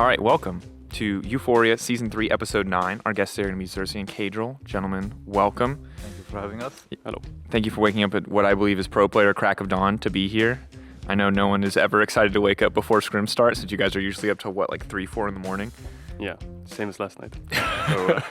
All right, welcome to EUphoria Season 3, Episode 9. Our guests are going to be Xerxe and Caedrel. Gentlemen, welcome. Thank you for having us. Hello. Thank you for waking up at what I believe is pro player crack of dawn to be here. I know no one is ever excited to wake up before scrim starts, since you guys are usually up to, 3, 4 in the morning? Yeah, same as last night. So,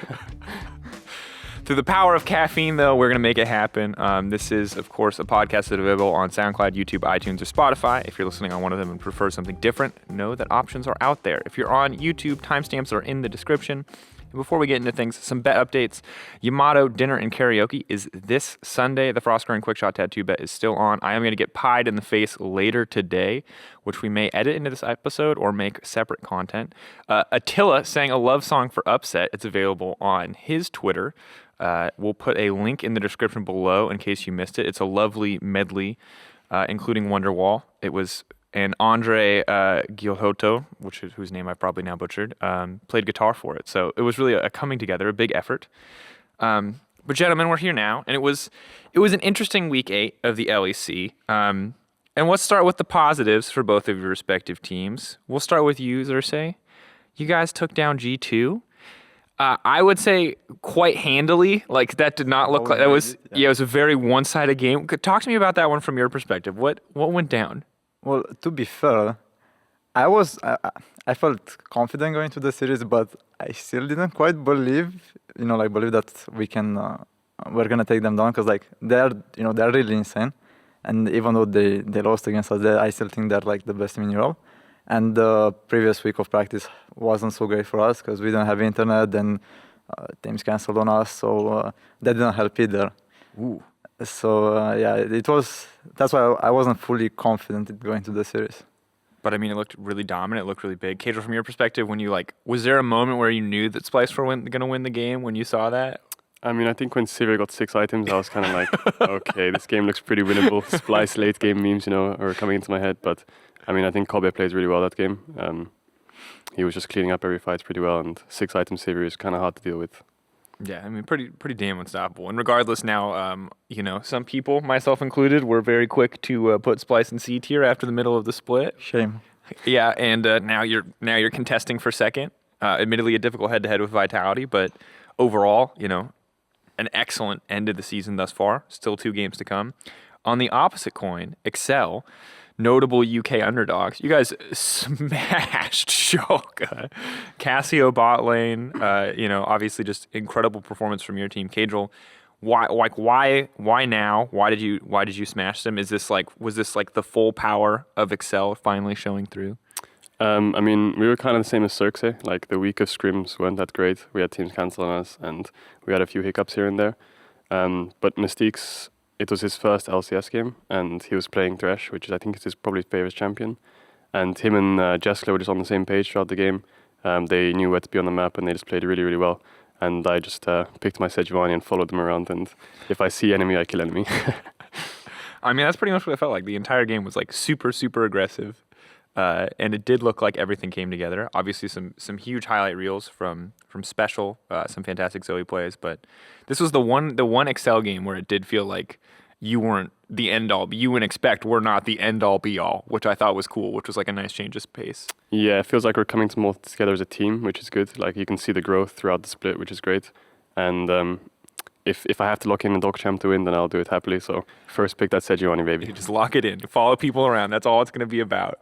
through the power of caffeine, though, we're going to make it happen. This is, of course, a podcast that's available on SoundCloud, YouTube, iTunes, or Spotify. If you're listening on one of them and prefer something different, know that options are out there. If you're on YouTube, timestamps are in the description. And before we get into things, some bet updates. Yamato Dinner and Karaoke is this Sunday. The Froskurinn Quickshot tattoo bet is still on. I am going to get pied in the face later today, which we may edit into this episode or make separate content. Attila sang a love song for Upset. It's available on his Twitter. We'll put a link in the description below in case you missed it. It's a lovely medley, including Wonderwall. It was and Andre Gilhoto, whose name I've probably now butchered, played guitar for it. So it was really a coming together, a big effort. But gentlemen, we're here now, and it was an interesting week 8 of the LEC. And let's start with the positives for both of your respective teams. We'll start with you, Xerxe. You guys took down G2. I would say quite handily. Like, that did not look like that was. Yeah, it was a very one-sided game. Talk to me about that one from your perspective. What went down? Well, to be fair, I felt confident going to the series, but I still didn't quite believe that we're gonna take them down, because they're really insane, and even though they lost against us, I still think they're like the best team in Europe. And the previous week of practice wasn't so great for us because we didn't have internet, and teams canceled on us, so that didn't help either. Ooh. So that's why I wasn't fully confident in going to the series. But I mean, it looked really dominant. It looked really big. Caedrel, from your perspective, when you was there a moment where you knew that Splyce were going to win the game when you saw that? I mean, I think when Sivir got 6 items, I was kind of like, okay, this game looks pretty winnable. Splyce late game memes, are coming into my head. But I mean, I think Kobe plays really well that game. He was just cleaning up every fight pretty well, and 6 item Sivir is kind of hard to deal with. Yeah, I mean, pretty damn unstoppable. And regardless, now, some people, myself included, were very quick to put Splyce in C tier after the middle of the split. Shame. Yeah, and now you're contesting for second. Admittedly, a difficult head-to-head with Vitality, but overall, an excellent end of the season thus far. Still 2 games to come. On the opposite coin, Excel, notable UK underdogs. You guys smashed Schalke. Cassio bot lane. Obviously just incredible performance from your team. Caedrel, why now? Why did you smash them? Was this the full power of Excel finally showing through? I mean, we were kind of the same as Xerxe. Like, the week of scrims weren't that great. We had teams cancel on us, and we had a few hiccups here and there. But Mikyx, it was his first LCS game, and he was playing Thresh, which I think is his probably favorite champion. And him and Xerxe were just on the same page throughout the game. They knew where to be on the map, and they just played really, really well. And I just picked my Sejuani and followed them around, and if I see enemy, I kill enemy. I mean, that's pretty much what it felt like. The entire game was super, super aggressive. And it did look like everything came together. Obviously, some huge highlight reels from Special, some fantastic Zoe plays. But this was the one Excel game where it did feel like you weren't the end all. You and Expect were not the end all be all, which I thought was cool, which was like a nice change of pace. Yeah, it feels like we're coming more together as a team, which is good. Like, you can see the growth throughout the split, which is great. And if I have to lock in a dog champ to win, then I'll do it happily. So first pick that Sejuani, baby. You just lock it in. Follow people around. That's all it's going to be about.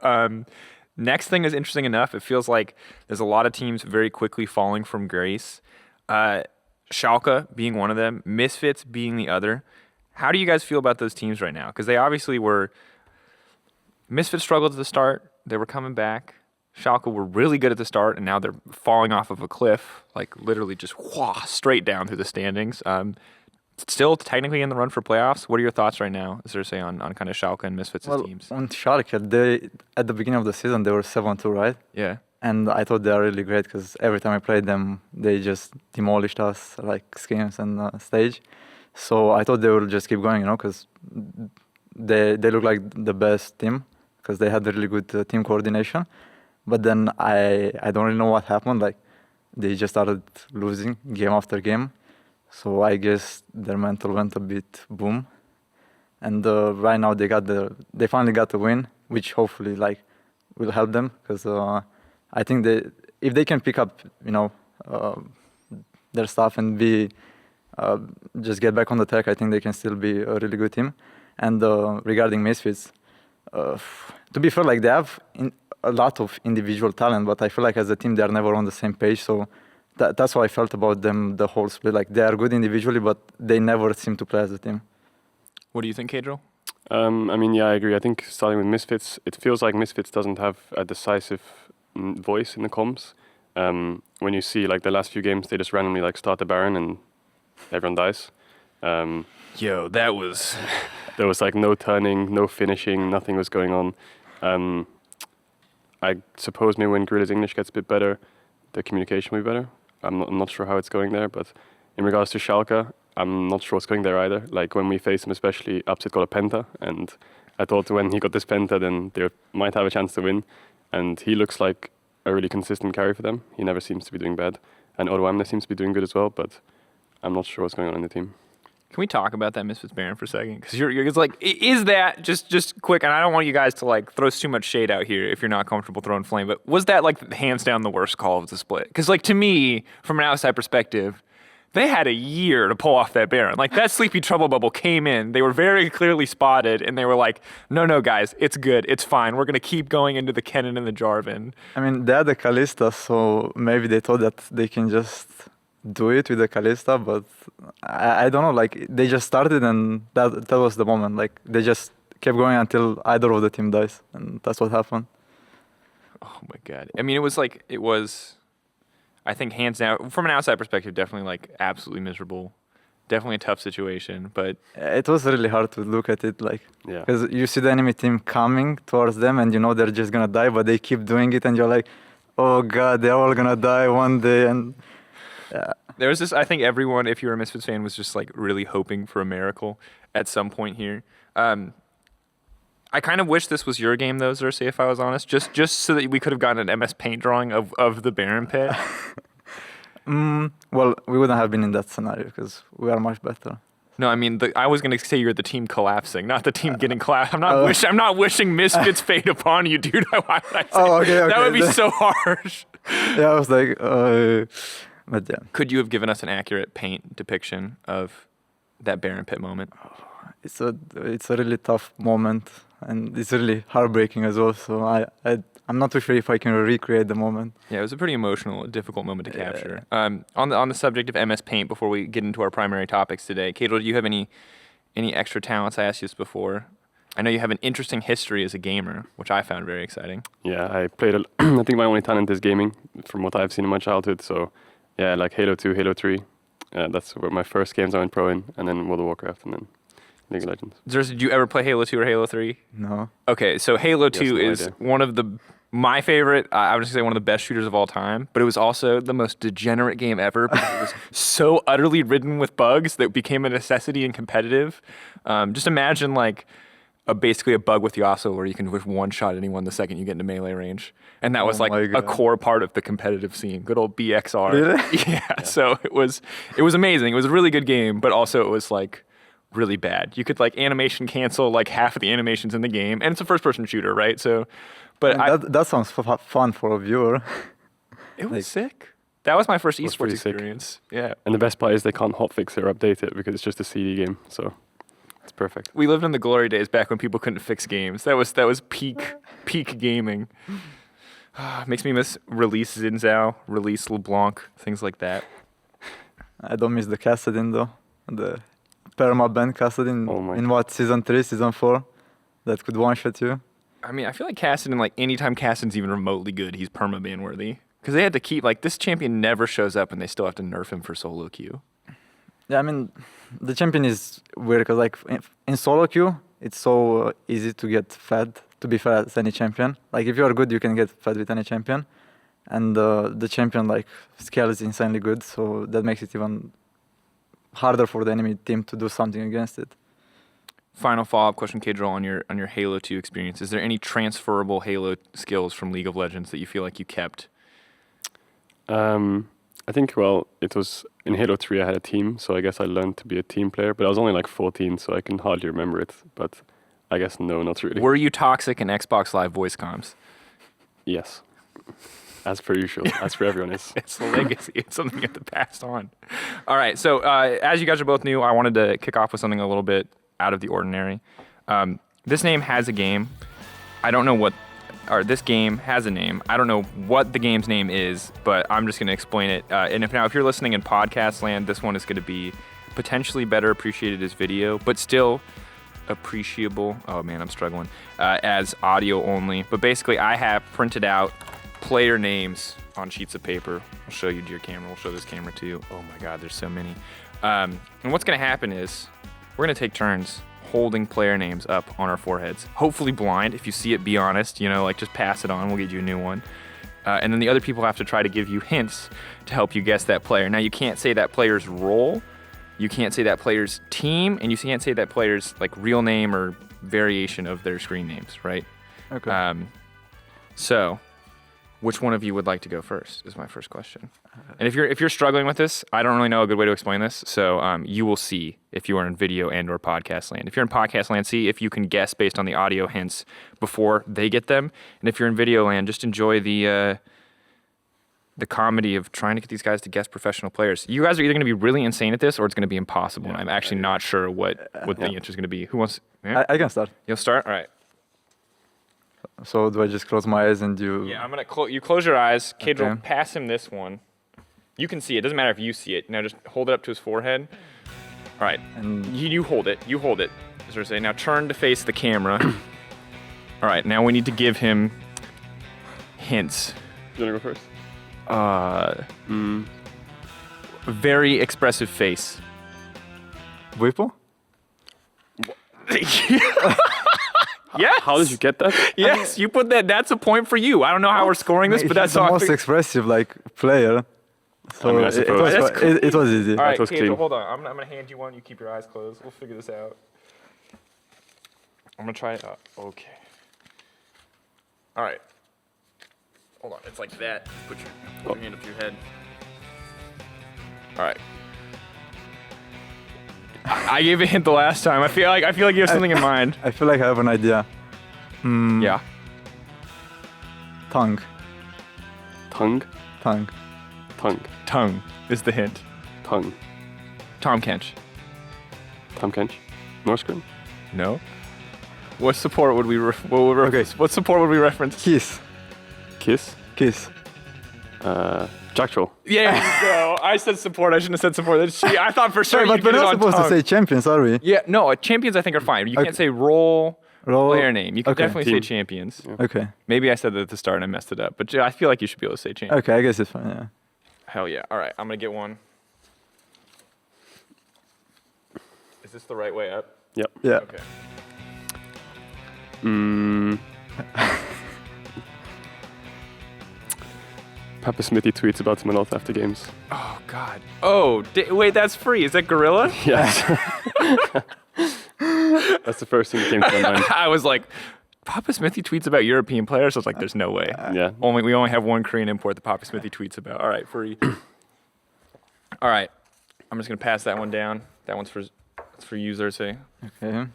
Next thing is interesting enough. It feels like there's a lot of teams very quickly falling from grace. Schalke being one of them. Misfits being the other. How do you guys feel about those teams right now? Because they obviously were... Misfits struggled at the start. They were coming back. Schalke were really good at the start, and now they're falling off of a cliff, like literally just straight down through the standings. Still technically in the run for playoffs. What are your thoughts right now, Xerxe, on kind of Schalke and Misfits' teams? On Schalke, at the beginning of the season, they were 7-2, right? Yeah. And I thought they were really great because every time I played them, they just demolished us, like schemes and stage. So I thought they would just keep going, because they look like the best team because they had really good team coordination. But then I don't really know what happened. Like, they just started losing game after game. So I guess their mental went a bit boom. And right now they finally got the win, which hopefully will help them because I think if they can pick up, their stuff and be just get back on the track, I think they can still be a really good team. And regarding Misfits, to be fair, like they have a lot of individual talent, but I feel like as a team they are never on the same page. So that's how I felt about them the whole split. Like they are good individually, but they never seem to play as a team. What do you think, Caedrel? I agree. I think starting with Misfits, it feels like Misfits doesn't have a decisive voice in the comms. When you see like the last few games, they just randomly like start the Baron and everyone dies. Yo, that was... There was like no turning, no finishing, nothing was going on. I suppose maybe when Guerrilla's English gets a bit better, the communication will be better. I'm not sure how it's going there, but in regards to Schalke, I'm not sure what's going there either. Like when we faced him, especially, Upset got a penta, and I thought when he got this penta, then they might have a chance to win. And he looks like a really consistent carry for them. He never seems to be doing bad. And Odo Amne seems to be doing good as well, but I'm not sure what's going on in the team. Can we talk about that Misfits Baron for a second? Because it's like, is that just quick? And I don't want you guys to like throw too much shade out here if you're not comfortable throwing flame. But was that like hands down the worst call of the split? Because like to me, from an outside perspective, they had a year to pull off that Baron. Like that Sleepy Trouble Bubble came in. They were very clearly spotted, and they were like, no, guys, it's good. It's fine. We're going to keep going into the Cannon and the Jarvan. I mean, they had the Kalista, so maybe they thought that they can just do it with the Kalista, but I don't know. Like, they just started, and that was the moment. Like, they just kept going until either of the team dies, and that's what happened. Oh, my God. I mean, it was... I think hands down, from an outside perspective, definitely like absolutely miserable. Definitely a tough situation, but... It was really hard to look at it, like, yeah, because you see the enemy team coming towards them and you know they're just gonna die, but they keep doing it and you're like, oh God, they're all gonna die one day, and... Yeah. There was this, I think everyone, if you're a Misfits fan, was just like really hoping for a miracle at some point here. I kind of wish this was your game, though, Xerxe, if I was honest, just so that we could have gotten an MS Paint drawing of the Baron pit. Well, we wouldn't have been in that scenario because we are much better. No, I mean, I was going to say you're the team collapsing, not the team getting collapsed. I'm not wishing Misfits fate upon you, dude. Why would I say okay. That would be so harsh. Yeah, I was like, but yeah. Could you have given us an accurate paint depiction of that Baron pit moment? It's a really tough moment, and it's really heartbreaking as well. So I'm not too sure if I can recreate the moment. Yeah, it was a pretty emotional, difficult moment to capture. On the subject of MS Paint, before we get into our primary topics today, Caedrel, do you have any extra talents? I asked you this before. I know you have an interesting history as a gamer, which I found very exciting. Yeah, I played. I think my only talent is gaming, from what I've seen in my childhood. So, yeah, like Halo 2, Halo 3. That's where my first games I went pro in, and then World of Warcraft, and then League of Legends. Xerxe, did you ever play Halo 2 or Halo 3? No. Okay, so Halo 2 Yes, no is idea. one of my favorite, I would say one of the best shooters of all time, but it was also the most degenerate game ever because it was so utterly ridden with bugs that it became a necessity in competitive. Just imagine like basically a bug with Yasuo where you can just one-shot anyone the second you get into melee range. And that was like a core part of the competitive scene. Good old BXR. Really? Yeah, so it was amazing. It was a really good game, but also it was like really bad. You could like animation cancel like half of the animations in the game, and it's a first-person shooter, right? So, but that sounds fun for a viewer. it was sick. That was my first was esports pretty sick. experience. Yeah, And the best part is they can't hotfix it or update it because it's just a CD game. So it's perfect. we lived in the glory days back when people couldn't fix games. That was peak gaming. Makes me miss release Zinzao, release LeBlanc, things like that. I don't miss the Kassadin though. The perma-ban Kassadin Oh my in what, season 3, season 4? That could one-shot you. I mean, I feel like Kassadin, like anytime Kassadin's even remotely good, he's perma-ban worthy. Because they had to keep, like, this champion never shows up and they still have to nerf him for solo queue. Yeah, I mean, the champion is weird because like in solo queue, it's so easy to get fed, to be fair as any champion. Like if you are good, you can get fed with any champion. And the champion like scale is insanely good, so that makes it even harder for the enemy team to do something against it. Final follow-up question, Caedrel, on your Halo 2 experience. Is there any transferable Halo skills from League of Legends that you feel like you kept? I think, well, it was in Halo 3 I had a team, so I guess I learned to be a team player, but I was only like 14, so I can hardly remember it. But I guess no, not really. Were you toxic in Xbox Live voice comms? Yes. As per usual, as per everyone is. It's a legacy. It's something you have to pass on. All right. So as you guys are both new, I wanted to kick off with something a little bit out of the ordinary. This name has a game. I don't know what, or this game has a name. I don't know what the game's name is, but I'm just going to explain it. And if you're listening in podcast land, this one is going to be potentially better appreciated as video, but still appreciable. Oh man, I'm struggling. As audio only. But basically, I have printed out player names on sheets of paper. I'll show you to your camera. We'll show this camera to you. Oh my God, there's so many. And what's going to happen is we're going to take turns holding player names up on our foreheads. Hopefully blind. If you see it, be honest. Like just pass it on. We'll get you a new one. And then the other people have to try to give you hints to help you guess that player. Now, you can't say that player's role. You can't say that player's team. And you can't say that player's real name or variation of their screen names, right? Okay. So, which one of you would like to go first is my first question. And if you're struggling with this, I don't really know a good way to explain this. So you will see if you are in video and or podcast land. If you're in podcast land, see if you can guess based on the audio hints before they get them. And if you're in video land, just enjoy the comedy of trying to get these guys to guess professional players. You guys are either going to be really insane at this or it's going to be impossible. And I'm actually not sure what the answer is going to be. Who wants? Yeah? I can start. You'll start? All right. So do I just close my eyes and you? Yeah, I'm gonna you close your eyes. Caedrel, Okay. pass him this one. You can see it. Doesn't matter if you see it. Now just hold it up to his forehead. All right. And You hold it. You hold it. Xerxe. Now turn to face the camera. All right. Now we need to give him hints. You wanna go first? Very expressive face. Whipple? Yes. How did you get that? Yes, you put that. That's a point for you. I don't know how we're scoring this, but that's the all. most expressive player. So I mean, I it, suppose. was, That's cool. it was easy. All right, was Caedrel, clean. hold on. I'm gonna hand you one. You keep your eyes closed. We'll figure this out. I'm gonna try it. Okay. All right. Hold on. It's like that. Put your hand up to your head. All right. I gave a hint the last time. I feel like you have something in mind. I feel like I have an idea. Yeah. Tongue. Tongue. Tongue. Tongue. Tongue is the hint. Tongue. Tom Kench. Tom Kench. Norskrin. No. What support would we? What support would we reference? Kiss. Kiss. Kiss. Jack Troll. Yeah, there you go. I said support. I shouldn't have said support. I thought for sure. Sorry, but you'd we're get it not on supposed to tongue. say champions, are we? Yeah, no, champions I think are fine. You Okay. can't say role player name. You can Okay. definitely say Team. champions. Yeah. Okay. Maybe I said that at the start and I messed it up, but I feel like you should be able to say champions. Okay, I guess it's fine, yeah. Hell yeah. All right, I'm going to get one. Is this the right way up? Yep. Yeah. Okay. Papa Smithy tweets about him a lot after games. Oh, God. Oh, wait, that's free. Is that Gorilla? Yes. That's the first thing that came to my mind. I was like, Papa Smithy tweets about European players? I was like, there's no way. Yeah. We only have one Korean import that Papa Smithy tweets about. All right, free. All right. I'm just going to pass that one down. That one's for you, Xerxe. Okay.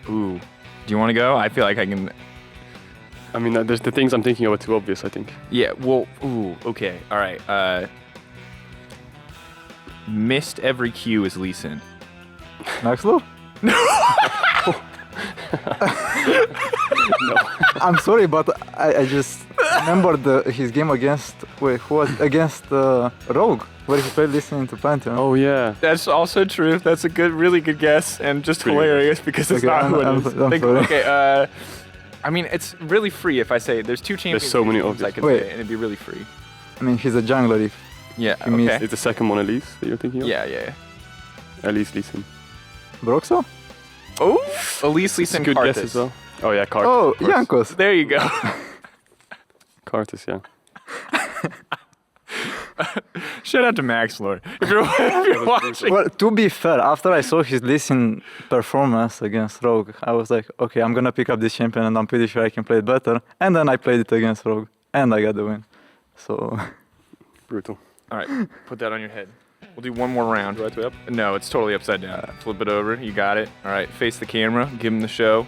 Ooh. Do you want to go? I feel like I can. I mean, there's the things I'm thinking of are too obvious, I think. Yeah, well, ooh, okay. All right. Missed every cue is Lee Sin. Naxlo? I'm sorry, but I just remembered his game against Rogue, where he played listening to Pantheon. Oh, yeah. That's also true. That's a really good guess, and just Pretty hilarious because it's Okay, not who it I'm is. sorry. Okay, I mean, it's really free if I say there's two champions. so many teams I obvious. could Wait. say, and it'd be really free. I mean, he's a jungler. If Yeah, You missed okay. It's the second one, Elise, that you're thinking of? Yeah. At least listen. Broxo? Oh, Elise, Lee Sin, Good Karthus. guess as well. Oh, yeah, Karthus. Oh, of course. Jankos. There you go. Karthus, yeah. Shout out to Max Lord. If you're watching. Well, to be fair, after I saw his listen performance against Rogue, I was like, okay, I'm gonna pick up this champion and I'm pretty sure I can play it better. And then I played it against Rogue and I got the win. So Brutal. All right, put that on your head. We'll do one more round. Right way up? No, it's totally upside down. Flip it over. You got it. All right, face the camera. Give him the show.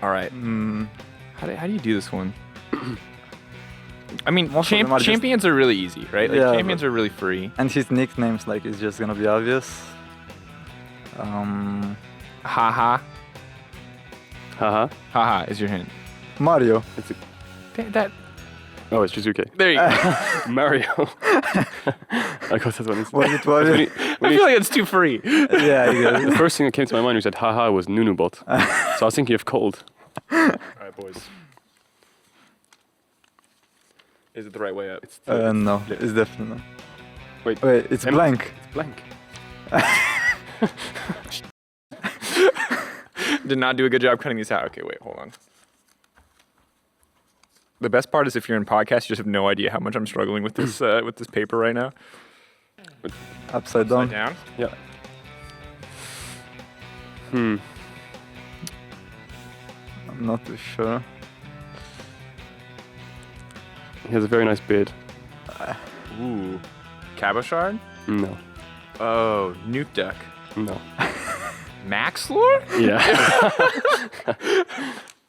All right. How do you do this one? I mean, Most of them are just- champions are really easy, right? Like, Yeah, champions are really free. And his nicknames, like, it's just gonna be obvious. Haha. Haha. Haha is your hint. Mario. It's a, That. oh, it's Shizuke. There you go. Mario. I got that one. Was it Mario? I feel like it's too free. Yeah, you got The it. first thing that came to my mind when you said haha was Nunubot. So I was thinking of cold. All right, boys. Is it the right way up? No, it's definitely not. Wait, Wait, it's blank. it's blank. Did not do a good job cutting these out. Okay, wait, hold on. The best part is if you're in podcast, you just have no idea how much I'm struggling with this paper right now. Upside down. Upside down. Yeah. I'm not too sure. He has a very nice beard. Ooh. Cabochard? No. Oh, Nuke Duck. No. Max Lore? Yeah.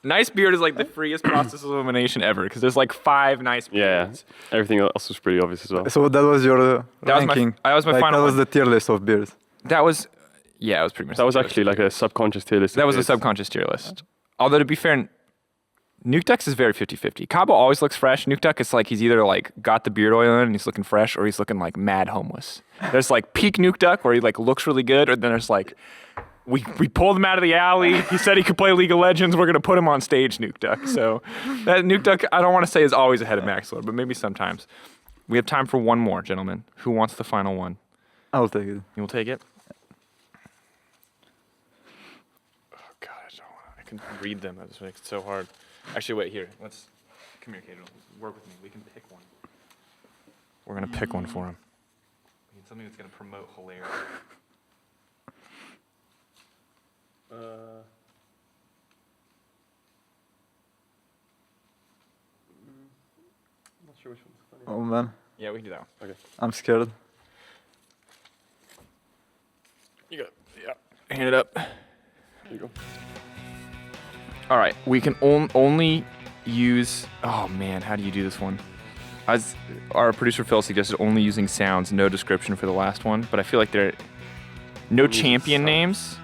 Nice beard is like the freest process of elimination ever because there's like 5 nice Yeah. beards. Everything else was pretty obvious as well. So that was your That was my- ranking. that was my like, final That was one. the tier list of beers. That was, yeah, it was pretty much. That was actually like a subconscious tier list. That was a subconscious tier list. Although to be fair, Nuke Duck is very 50-50. Cabo always looks fresh. Nuke Duck is like he's either like got the beard oil in and he's looking fresh or he's looking like mad homeless. There's like peak Nuke Duck where he like looks really good, or then there's like we pulled him out of the alley. He said he could play League of Legends. We're gonna put him on stage, Nuke Duck. So that Nuke Duck, I don't want to say is always ahead of Max Lord, but maybe sometimes. We have time for one more, gentlemen. Who wants the final one? I'll take it. You will take it? Oh God, I can read them. That just makes it so hard. Actually, wait, here. Come here, Caedrel. Work with me. We can pick one. We're going to pick one for him. We need something that's going to promote hilarity. I'm not sure which one's funny. Oh man, Yeah, we can do that one. I'm scared. You got it. Yeah. Hand it up. There you go. All right. We can only use... Oh, man. How do you do this one? As our producer Phil suggested, only using sounds, no description for the last one. But I feel like there... No Only champion sound. names.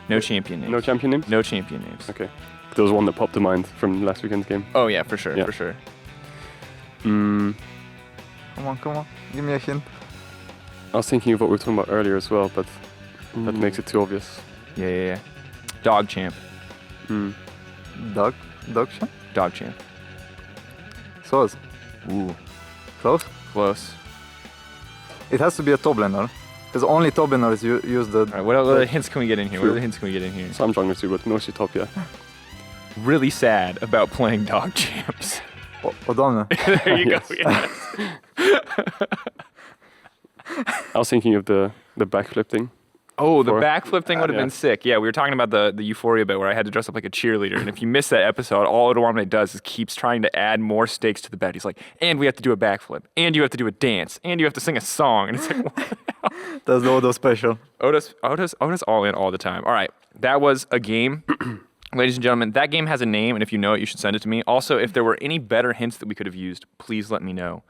No champion names. No champion names? No champion names. Okay. There was one that popped to mind from last weekend's game. Oh, yeah, for sure. Yeah. For sure. Mm, Come on. Give me a hint. I was thinking of what we were talking about earlier as well, but that makes it too obvious. Yeah. Dog champ. Mm. Dog champ? Dog champ. Close. Ooh. Close? Close. It has to be a top laner. Because only top laners use the... All right, what other hints can we get in here? What other hints can we get in here? Some junglers too, but mostly top, yeah. Really sad about playing dog champs. Odonna. There you Yes. go. Yes. I was thinking of the backflip thing. Oh, the For- backflip thing would have yeah. been sick. Yeah, we were talking about the EUphoria bit where I had to dress up like a cheerleader. And if you miss that episode, all Odoamne does is keeps trying to add more stakes to the bet. He's like, and we have to do a backflip, and you have to do a dance, and you have to sing a song. And it's like, what? That's the Odo special. Otis all in all the time. All right, that was a game. Ladies and gentlemen, that game has a name, and if you know it, you should send it to me. Also, if there were any better hints that we could have used, please let me know.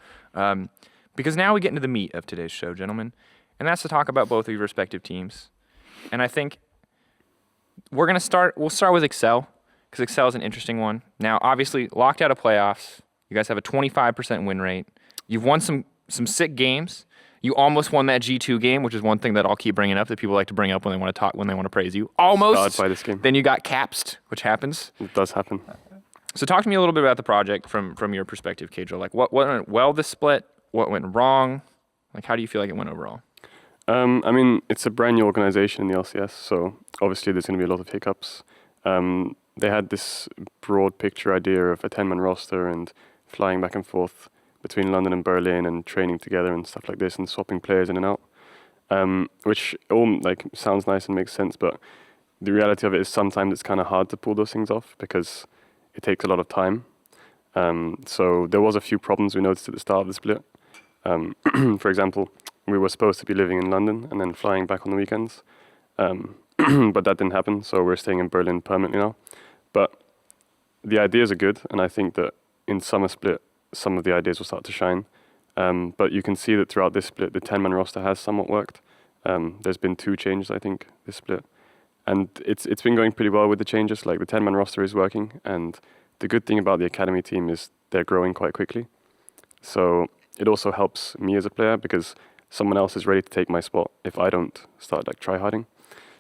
Because now we get into the meat of today's show, gentlemen, and that's to talk about both of your respective teams. And I think we'll start with Xerxe, because Xerxe is an interesting one. Now, obviously, locked out of playoffs. You guys have a 25% win rate. You've won some sick games. You almost won that G2 game, which is one thing that I'll keep bringing up that people like to bring up when they want to talk, when they want to praise you. Almost. Scarred by this game. Then you got capsed, which happens. It does happen. So talk to me a little bit about the project from your perspective, Caedrel. Like what went well this split? What went wrong? Like how do you feel like it went overall? I mean, it's a brand new organization in the LCS, so obviously there's going to be a lot of hiccups. They had this broad picture idea of a 10-man roster and flying back and forth between London and Berlin and training together and stuff like this and swapping players in and out, which all like sounds nice and makes sense, but the reality of it is sometimes it's kind of hard to pull those things off because it takes a lot of time. So there was a few problems we noticed at the start of the split. For example, we were supposed to be living in London and then flying back on the weekends, but that didn't happen, so we're staying in Berlin permanently now. But the ideas are good, and I think that in summer split, some of the ideas will start to shine. But you can see that throughout this split, the 10-man roster has somewhat worked. There's been 2 changes, I think, this split. And it's been going pretty well with the changes. Like, the 10-man roster is working, and the good thing about the academy team is they're growing quite quickly. So it also helps me as a player because someone else is ready to take my spot if I don't start like try-harding.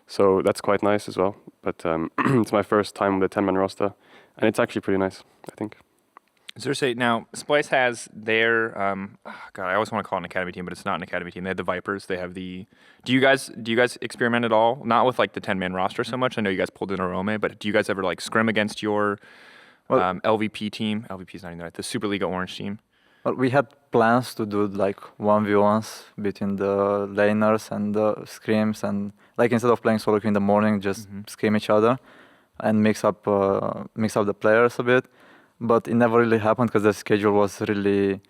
So that's quite nice as well. But it's my first time with a 10-man roster, and it's actually pretty nice, I think. Xerxe, now Splyce has their God, I always want to call it an academy team, but it's not an academy team. They have the Vipers. They have the. Do you guys experiment at all? Not with like the 10-man roster so much. I know you guys pulled in Arome, but do you guys ever like scrim against your LVP team? LVP is not even right. The Superliga Orange team. Well, we had plans to do like 1v1s between the laners and the scrims, and like instead of playing solo queue in the morning, just scrim each other and mix up the players a bit. But it never really happened because the schedule was really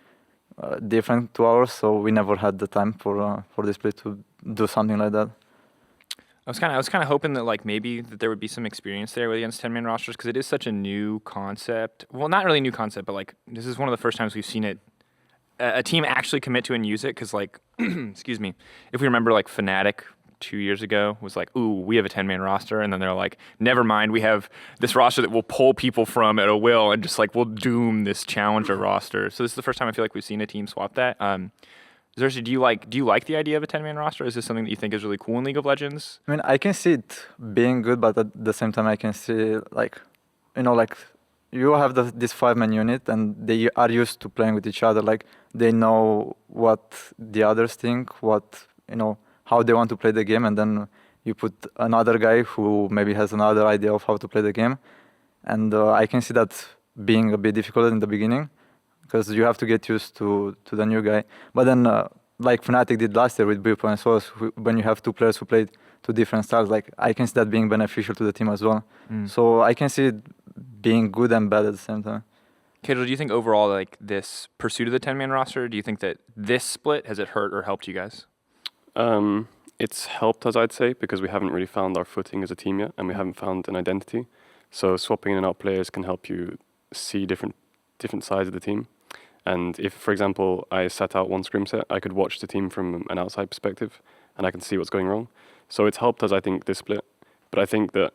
different to ours, so we never had the time for this play to do something like that. I was kind of hoping that like maybe that there would be some experience there against 10-man rosters because it is such a new concept. Well, not really a new concept, but like this is one of the first times we've seen it. A team actually commit to and use it because like, excuse me, if we remember like Fnatic 2 years ago was like, ooh, we have a 10-man roster, and then they're like, never mind, we have this roster that we'll pull people from at a will and just like we'll doom this challenger roster. So this is the first time I feel like we've seen a team swap that. Xerxe, do you like the idea of a 10-man roster? Is this something that you think is really cool in League of Legends? I mean, I can see it being good, but at the same time, I can see like, like you have this 5-man unit, and they are used to playing with each other. Like they know what the others think, how they want to play the game, and then you put another guy who maybe has another idea of how to play the game. And I can see that being a bit difficult in the beginning because you have to get used to the new guy. But then, like Fnatic did last year with Bupo and Source, when you have 2 players who played 2 different styles, like I can see that being beneficial to the team as well. So I can see it being good and bad at the same time. Caedrel, do you think overall, like this pursuit of the 10-man roster, do you think that this split, has it hurt or helped you guys? It's helped us, I'd say, because we haven't really found our footing as a team yet, and we haven't found an identity. So swapping in and out players can help you see different sides of the team. And if, for example, I sat out one scrim set, I could watch the team from an outside perspective, and I can see what's going wrong. So it's helped us, I think, this split. But I think that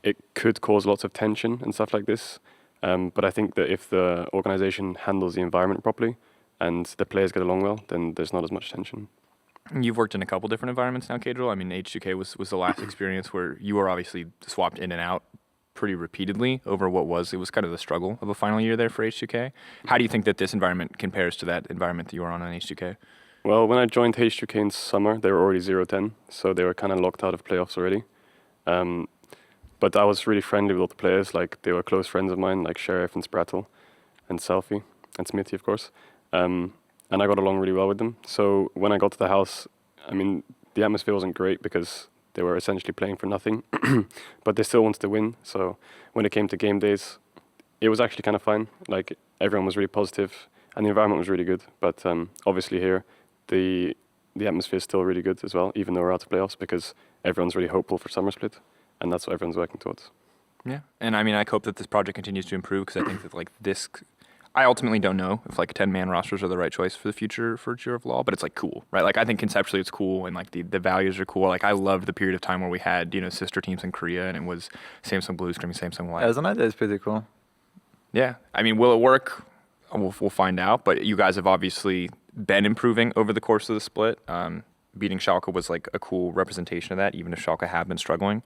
it could cause lots of tension and stuff like this. But I think that if the organization handles the environment properly and the players get along well, then there's not as much tension. You've worked in a couple different environments now, Caedrel. I mean, H2K was the last experience where you were obviously swapped in and out pretty repeatedly over it was kind of the struggle of a final year there for H2K. How do you think that this environment compares to that environment that you were on H2K? Well, when I joined H2K in summer, they were already 0-10, so they were kind of locked out of playoffs already. But I was really friendly with all the players. Like, they were close friends of mine, like Sheriff and Sprattle and Selfie and Smithy, of course. And I got along really well with them. So when I got to the house, I mean, the atmosphere wasn't great because they were essentially playing for nothing, but they still wanted to win. So when it came to game days, it was actually kind of fine. Like, everyone was really positive and the environment was really good. But obviously here, the atmosphere is still really good as well, even though we're out of playoffs, because everyone's really hopeful for Summer Split, and that's what everyone's working towards. Yeah, and I mean, I hope that this project continues to improve because I think that like this. I ultimately don't know if like 10-man rosters are the right choice for the future for Year of Law, but it's like cool, right? Like I think conceptually it's cool and like the values are cool. Like I loved the period of time where we had, sister teams in Korea and it was Samsung Blue screaming Samsung White. As an idea, it's pretty cool. Yeah. I mean, will it work? We'll find out, but you guys have obviously been improving over the course of the split. Beating Schalke was like a cool representation of that, even if Schalke have been struggling.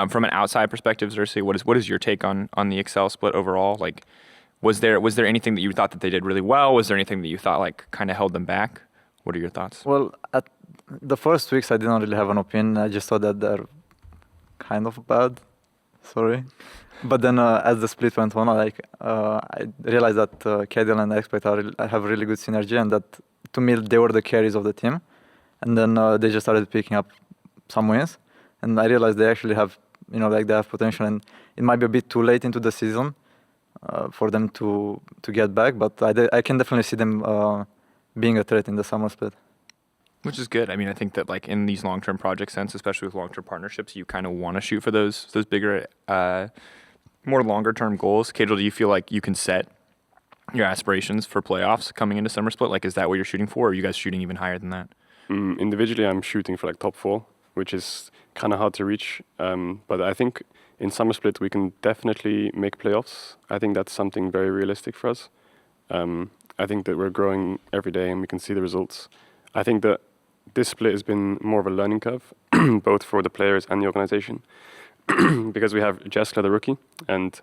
From an outside perspective, Xerxe, what is your take on the Excel split overall? Like, was there anything that you thought that they did really well? Was there anything that you thought like kind of held them back? What are your thoughts? Well, at the first weeks, I didn't really have an opinion. I just thought that they're kind of bad. Sorry. But then as the split went on, I realized that Caedrel and Expect have really good synergy, and that to me they were the carries of the team. And then they just started picking up some wins, and I realized they actually have, they have potential, and it might be a bit too late into the season for them to get back. But I can definitely see them being a threat in the summer split. Which is good. I mean, I think that like in these long-term project sense, especially with long-term partnerships, you kind of want to shoot for those bigger, more longer-term goals. Caedrel, do you feel like you can set your aspirations for playoffs coming into summer split? Like, is that what you're shooting for, or are you guys shooting even higher than that? Individually, I'm shooting for like top 4, which is kind of hard to reach. But I think in summer split we can definitely make playoffs. I think that's something very realistic for us. I think that we're growing every day and we can see the results. I think that this split has been more of a learning curve, both for the players and the organization, because we have Xerxe, the rookie, and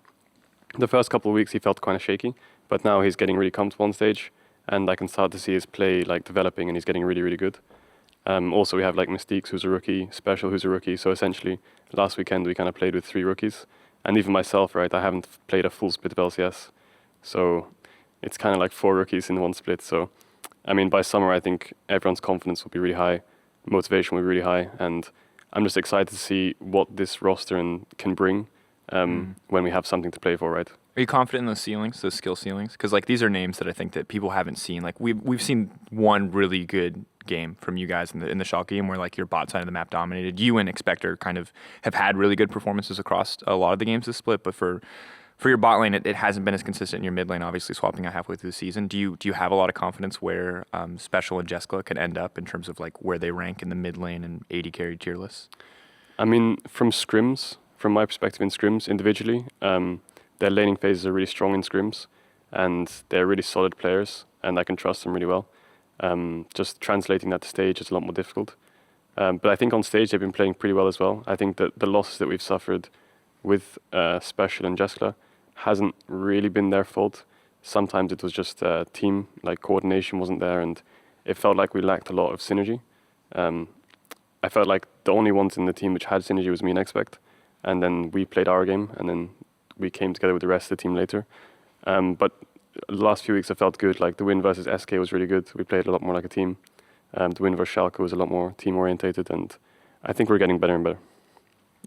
the first couple of weeks he felt kind of shaky, but now he's getting really comfortable on stage, and I can start to see his play like developing, and he's getting really, really good. Also, we have like Mikyx, who's a rookie, Special, who's a rookie. So essentially, last weekend we kind of played with 3 rookies, and even myself, right? I haven't played a full split of LCS, so it's kind of like 4 rookies in one split. So, I mean, by summer, I think everyone's confidence will be really high, motivation will be really high, and I'm just excited to see what this roster can bring when we have something to play for, right? Are you confident in those ceilings, those skill ceilings? Because like these are names that I think that people haven't seen. Like we've seen one really good game from you guys in the Schalke game where like your bot side of the map dominated. You and Expector kind of have had really good performances across a lot of the games this split, but for your bot lane, it hasn't been as consistent in your mid lane, obviously swapping out halfway through the season. Do you have a lot of confidence where Special and Xerxe can end up in terms of like where they rank in the mid lane and AD carry tier lists? I mean, from my perspective in scrims individually, their laning phases are really strong in scrims, and they're really solid players, and I can trust them really well. Just translating that to stage is a lot more difficult. But I think on stage they've been playing pretty well as well. I think that the losses that we've suffered with Special and Xerxe hasn't really been their fault. Sometimes it was just team, like coordination wasn't there, and it felt like we lacked a lot of synergy. I felt like the only ones in the team which had synergy was me and Expect, and then we played our game, and then we came together with the rest of the team later. But the last few weeks I felt good. Like the win versus SK was really good. We played a lot more like a team. The win versus Schalke was a lot more team orientated, and I think we're getting better and better.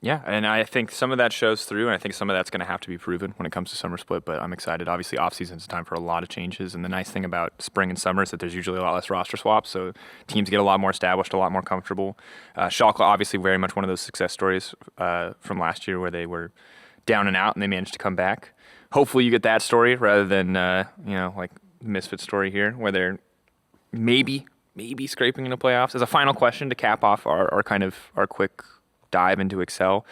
Yeah, and I think some of that shows through, and I think some of that's going to have to be proven when it comes to summer split, but I'm excited. Obviously, off-season is a time for a lot of changes, and the nice thing about spring and summer is that there's usually a lot less roster swaps, so teams get a lot more established, a lot more comfortable. Schalke, obviously, very much one of those success stories from last year where they were down and out, and they managed to come back. Hopefully you get that story rather than, like the Misfit story here, where they're maybe scraping into playoffs. As a final question to cap off our quick dive into Excel,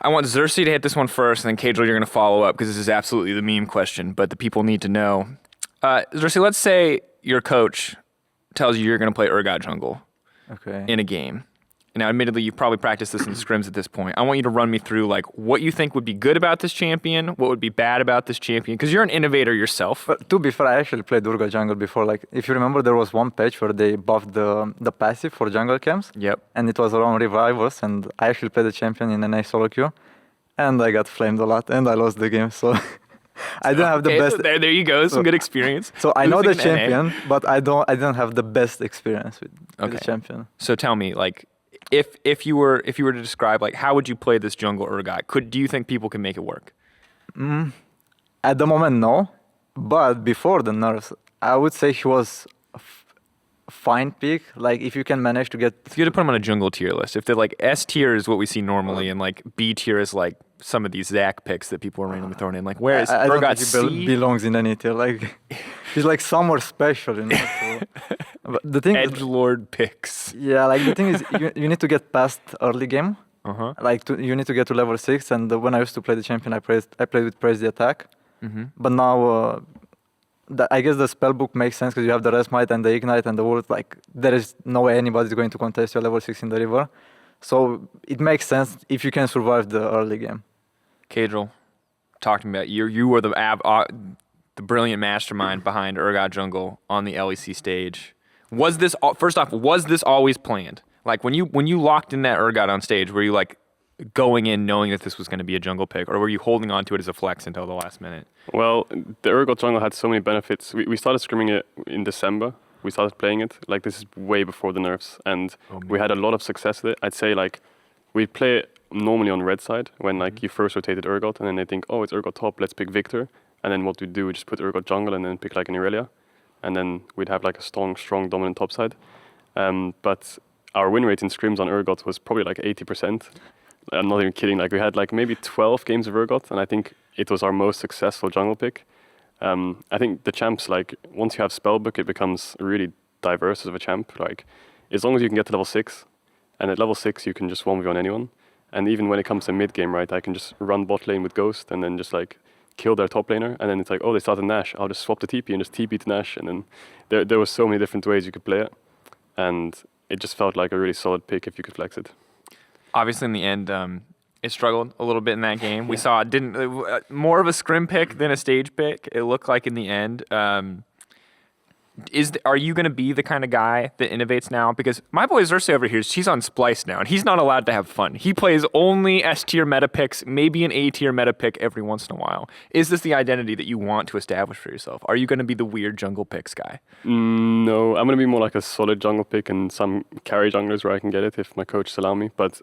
I want Xerxe to hit this one first, and then Caedrel, you're going to follow up because this is absolutely the meme question, but the people need to know. Xerxe, let's say your coach tells you you're going to play Urgot jungle in a game. Now, admittedly, you've probably practiced this in the scrims at this point. I want you to run me through like what you think would be good about this champion, what would be bad about this champion, because you're an innovator yourself. But to be fair, I actually played Urgot jungle before. Like, if you remember, there was one patch where they buffed the passive for jungle camps. Yep. And it was around revivals, and I actually played the champion in NA solo queue, and I got flamed a lot, and I lost the game. So I didn't have the best. So there you go. Some good experience. So I know the champion, but I didn't have the best experience with the champion. So tell me, like, if you were to describe like how would you play this jungle Urgot? Do you think people can make it work? At the moment, no. But before the nerfs, I would say he was a fine pick. Like if you can manage to get, it's good to put him on a jungle tier list. If they're like S tier is what we see normally, and like B tier is like some of these Zach picks that people are randomly throwing in. Like where is I Urgot don't think he belongs in any tier. Like he's like somewhere special, So, but the thing Edgelord picks. Yeah, like the thing is, you need to get past early game. Like you need to get to level 6. And when I used to play the champion, I played with Praise the Attack. But now, I guess the spellbook makes sense because you have the Res Might and the Ignite and the Ult. Like there is no way anybody's going to contest your level 6 in the river. So it makes sense if you can survive the early game. Caedrel, talk to me about you were the brilliant mastermind behind Urgot jungle on the LEC stage. Was this always planned? Like when you locked in that Urgot on stage, were you like going in knowing that this was going to be a jungle pick, or were you holding on to it as a flex until the last minute? Well, the Urgot jungle had so many benefits. We started scrimming it in December. We started playing it. Like this is way before the nerfs, and we had a lot of success with it. I'd say like we play it normally on red side when like you first rotated Urgot, and then they think, oh, it's Urgot top, let's pick Victor. And then what we do, we just put Urgot jungle and then pick like an Irelia. and then we'd have like a strong dominant top side. But our win rate in scrims on Urgot was probably like 80%. I'm not even kidding. Like we had like maybe 12 games of Urgot, and I think it was our most successful jungle pick. I think the champs, like once you have Spellbook, it becomes really diverse as a champ. Like as long as you can get to level 6, and at level 6 you can just 1v1 anyone. And even when it comes to mid game, right, I can just run bot lane with Ghost and then just like kill their top laner, and then it's like, oh, they started Nash. I'll just swap the TP and just TP to Nash, and then there was so many different ways you could play it, and it just felt like a really solid pick if you could flex it. Obviously, in the end, it struggled a little bit in that game. We saw it more of a scrim pick than a stage pick. It looked like in the end. Are you going to be the kind of guy that innovates now? Because my boy Xerxe over here, she's on Splyce now, and he's not allowed to have fun. He plays only S-tier meta picks, maybe an A-tier meta pick every once in a while. Is this the identity that you want to establish for yourself? Are you going to be the weird jungle picks guy? No, I'm going to be more like a solid jungle pick and some carry junglers where I can get it if my coaches allow me. But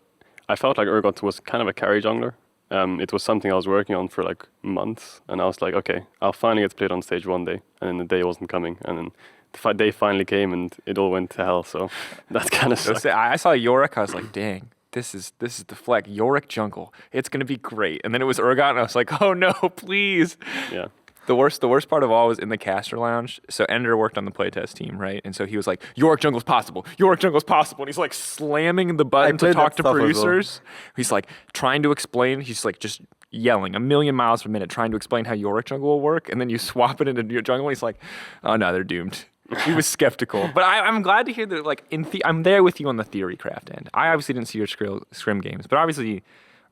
I felt like Urgot was kind of a carry jungler. It was something I was working on for like months, and I was like, okay, I'll finally get played on stage one day, and then the day wasn't coming, and then the day finally came, and it all went to hell. So that kind of sucked. I saw Yorick, I was like, dang, this is the fleck. Yorick jungle, it's gonna be great. And then it was Urgot, and I was like, oh no, please. Yeah. The worst part of all was in the caster lounge. So Ender worked on the playtest team, right? And so he was like, Yorick jungle's possible. Yorick jungle's possible. And he's like slamming the button to talk to producers. He's like trying to explain. He's like just yelling a million miles per minute, trying to explain how Yorick jungle will work. And then you swap it into your jungle. And he's like, oh no, they're doomed. He was skeptical. But I'm glad to hear that, like, I'm there with you on the theory craft end. I obviously didn't see your scrim games, but obviously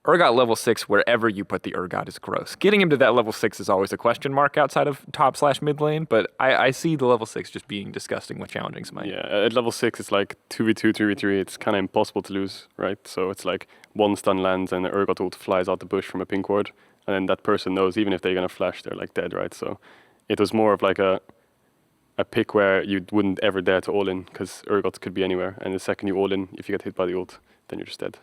Urgot level 6, wherever you put the Urgot, is gross. Getting him to that level 6 is always a question mark outside of top/mid lane, but I see the level 6 just being disgustingly challenging smite. Yeah, at level 6, it's like 2v2, 3v3. It's kind of impossible to lose, right? So it's like one stun lands and the Urgot ult flies out the bush from a pink ward, and then that person knows even if they're going to flash, they're like dead, right? So it was more of like a pick where you wouldn't ever dare to all in, because Urgot could be anywhere, and the second you all in, if you get hit by the ult, then you're just dead.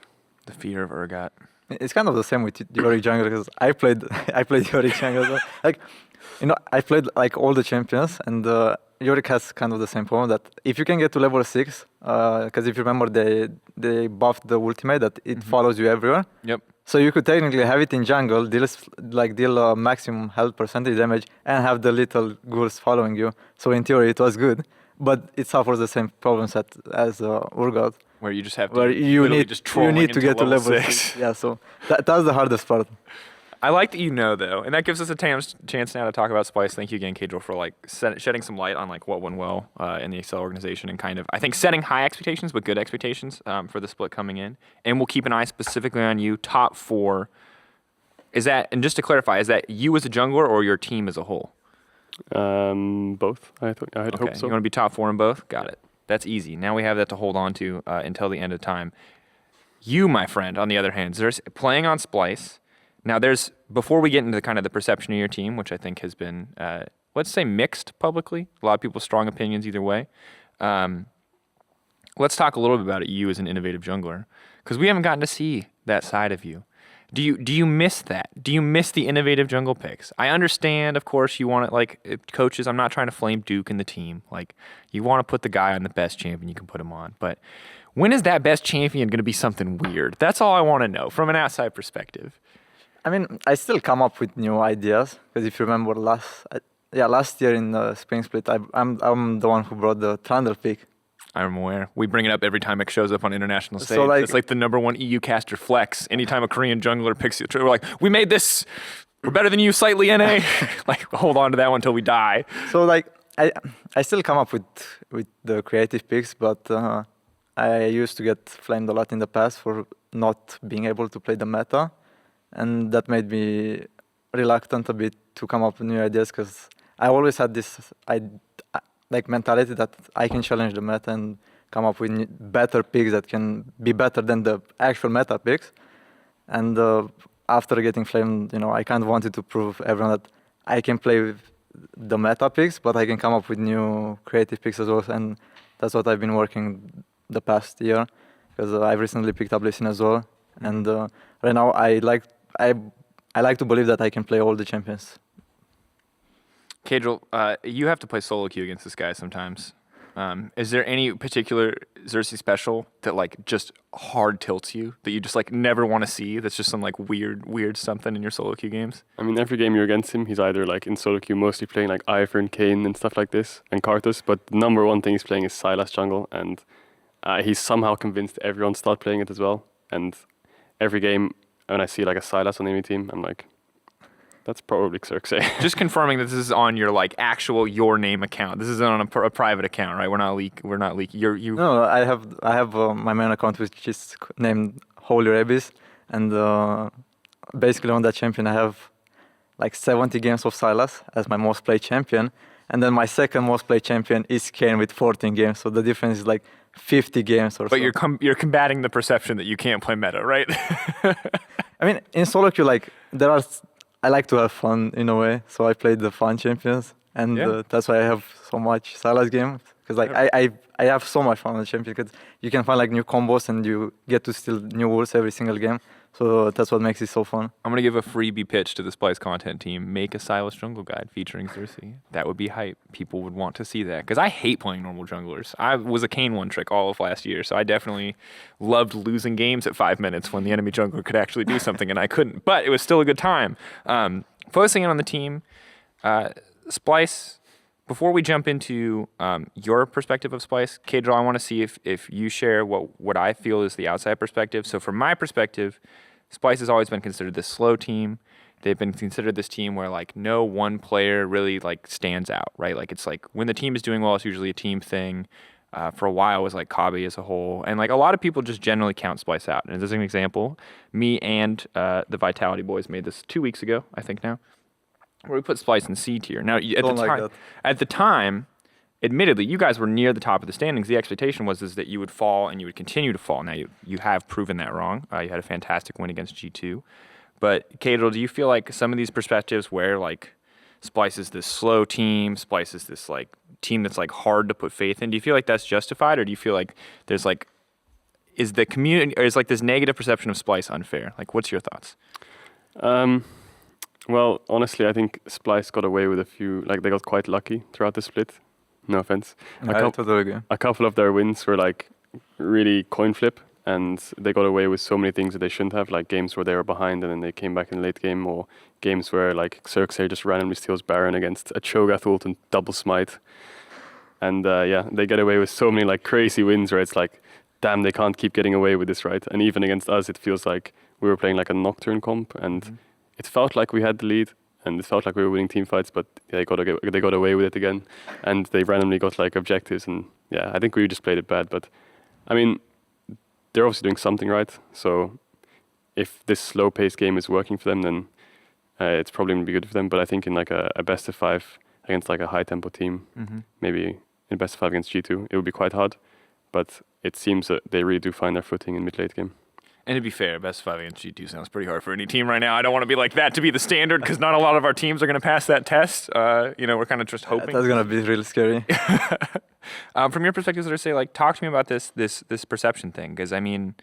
The fear of Urgot. It's kind of the same with Yorick jungle, because I played Yorick jungle. So, like, I played like all the champions, and Yorick has kind of the same problem that if you can get to level 6, because if you remember they buffed the ultimate that it follows you everywhere. Yep. So you could technically have it in jungle, deal maximum health percentage damage, and have the little ghouls following you. So in theory it was good, but it suffers the same problems as Urgot. Where you just have to you need to get to level 6. 6. Yeah, so that's the hardest part. I like that you know, though, and that gives us a chance now to talk about Splyce. Thank you again, Caedrel, for like shedding some light on like what went well in the Excel organization, and kind of, I think, setting high expectations but good expectations for the split coming in. And we'll keep an eye specifically on you. Top 4, is that? And just to clarify, is that you as a jungler or your team as a whole? Both. I hope so. You want to be top 4 in both? Got it. That's easy. Now we have that to hold on to until the end of time. You, my friend, on the other hand, there's playing on Splyce. Now, before we get into kind of the perception of your team, which I think has been, let's say, mixed publicly. A lot of people strong opinions either way. Let's talk a little bit about you as an innovative jungler, because we haven't gotten to see that side of you. Do you miss that? Do you miss the innovative jungle picks? I understand, of course, you want it like coaches. I'm not trying to flame Duke and the team. Like, you want to put the guy on the best champion you can put him on. But when is that best champion going to be something weird? That's all I want to know from an outside perspective. I mean, I still come up with new ideas, because if you remember last year in the Spring Split, I'm the one who brought the Trundle pick. I'm aware. We bring it up every time it shows up on international stage. So it's like the #1 EU caster flex. Anytime a Korean jungler picks it, we're like, we made this. We're better than you slightly, NA. Like, hold on to that one until we die. So like, I still come up with the creative picks, but I used to get flamed a lot in the past for not being able to play the meta. And that made me reluctant a bit to come up with new ideas, because I always had this mentality that I can challenge the meta and come up with better picks that can be better than the actual meta picks. And after getting flamed, I kind of wanted to prove everyone that I can play with the meta picks, but I can come up with new creative picks as well. And that's what I've been working the past year, because I've recently picked up Lee Sin as well. And right now I like to believe that I can play all the champions. Caedrel, you have to play solo queue against this guy sometimes. Is there any particular Xerxe special that like just hard tilts you that you just like never want to see? That's just some like weird something in your solo queue games. I mean, every game you're against him, he's either like in solo queue mostly playing like Ivern and Kayn and stuff like this, and Karthus, but the number one thing he's playing is Sylas jungle, and he's somehow convinced everyone to start playing it as well. And every game, when I see like a Sylas on the enemy team, I'm like, that's probably Xerxe. Just confirming that this is on your like actual your name account. This isn't on a private account, right? We're not leaking. You. No, I have my main account which is named Holy Rabies, and basically on that champion I have like 70 games of Sylas as my most played champion, and then my second most played champion is Kayn with 14 games. So the difference is like 50 games or so. But you're combating the perception that you can't play meta, right? I mean, in solo queue, like I like to have fun in a way, so I played the fun champions, and that's why I have so much Sylas games. Because like I have so much fun on the champion, because you can find like new combos and you get to steal new walls every single game. So that's what makes it so fun. I'm gonna give a freebie pitch to the Splyce content team. Make a Sylas jungle guide featuring Xerxe. That would be hype. People would want to see that because I hate playing normal junglers. I was a Kayn one trick all of last year, so I definitely loved losing games at 5 minutes when the enemy jungler could actually do something and I couldn't. But it was still a good time. Focusing in on the team, Splyce. Before we jump into your perspective of Splyce, Caedrel, I want to see if you share what I feel is the outside perspective. So from my perspective, Splyce has always been considered this slow team. They've been considered this team where like no one player really like stands out, right? Like it's like when the team is doing well, it's usually a team thing. For a while, it was like Kabi as a whole. And like a lot of people just generally count Splyce out. And as an example, me and the Vitality boys made this 2 weeks ago, I think now, where we put Splyce in C tier. Now, at the time, admittedly, you guys were near the top of the standings. The expectation was that you would fall and you would continue to fall. Now, you have proven that wrong. You had a fantastic win against G2. But, Caedrel, do you feel like some of these perspectives where, like, Splyce is this slow team, Splyce is this, like, team that's, like, hard to put faith in, do you feel like that's justified? Or do you feel like there's, like, is the community, or is, like, this negative perception of Splyce unfair? Like, what's your thoughts? Well, honestly, I think Splyce got away with a few, like they got quite lucky throughout the split. No offense. A couple of their wins were like really coin flip, and they got away with so many things that they shouldn't have, like games where they were behind and then they came back in the late game, or games where like Xerxe just randomly steals Baron against a Cho'Gath ult and double smite. And they get away with so many like crazy wins where it's like, damn, they can't keep getting away with this, right? And even against us, it feels like we were playing like a Nocturne comp, and it felt like we had the lead, and it felt like we were winning team fights, but they got away with it again, and they randomly got like objectives, and yeah, I think we just played it bad. But I mean, they're obviously doing something right. So if this slow-paced game is working for them, then it's probably gonna be good for them. But I think in like a best of 5 against like a high-tempo team, maybe in best of 5 against G2, it would be quite hard. But it seems that they really do find their footing in mid-late game. And to be fair, best of 5 against G2 sounds pretty hard for any team right now. I don't want to be like that to be the standard because not a lot of our teams are going to pass that test. We're kind of just hoping. That's going to be really scary. From your perspective, Xerxe, like talk to me about this perception thing, because I mean,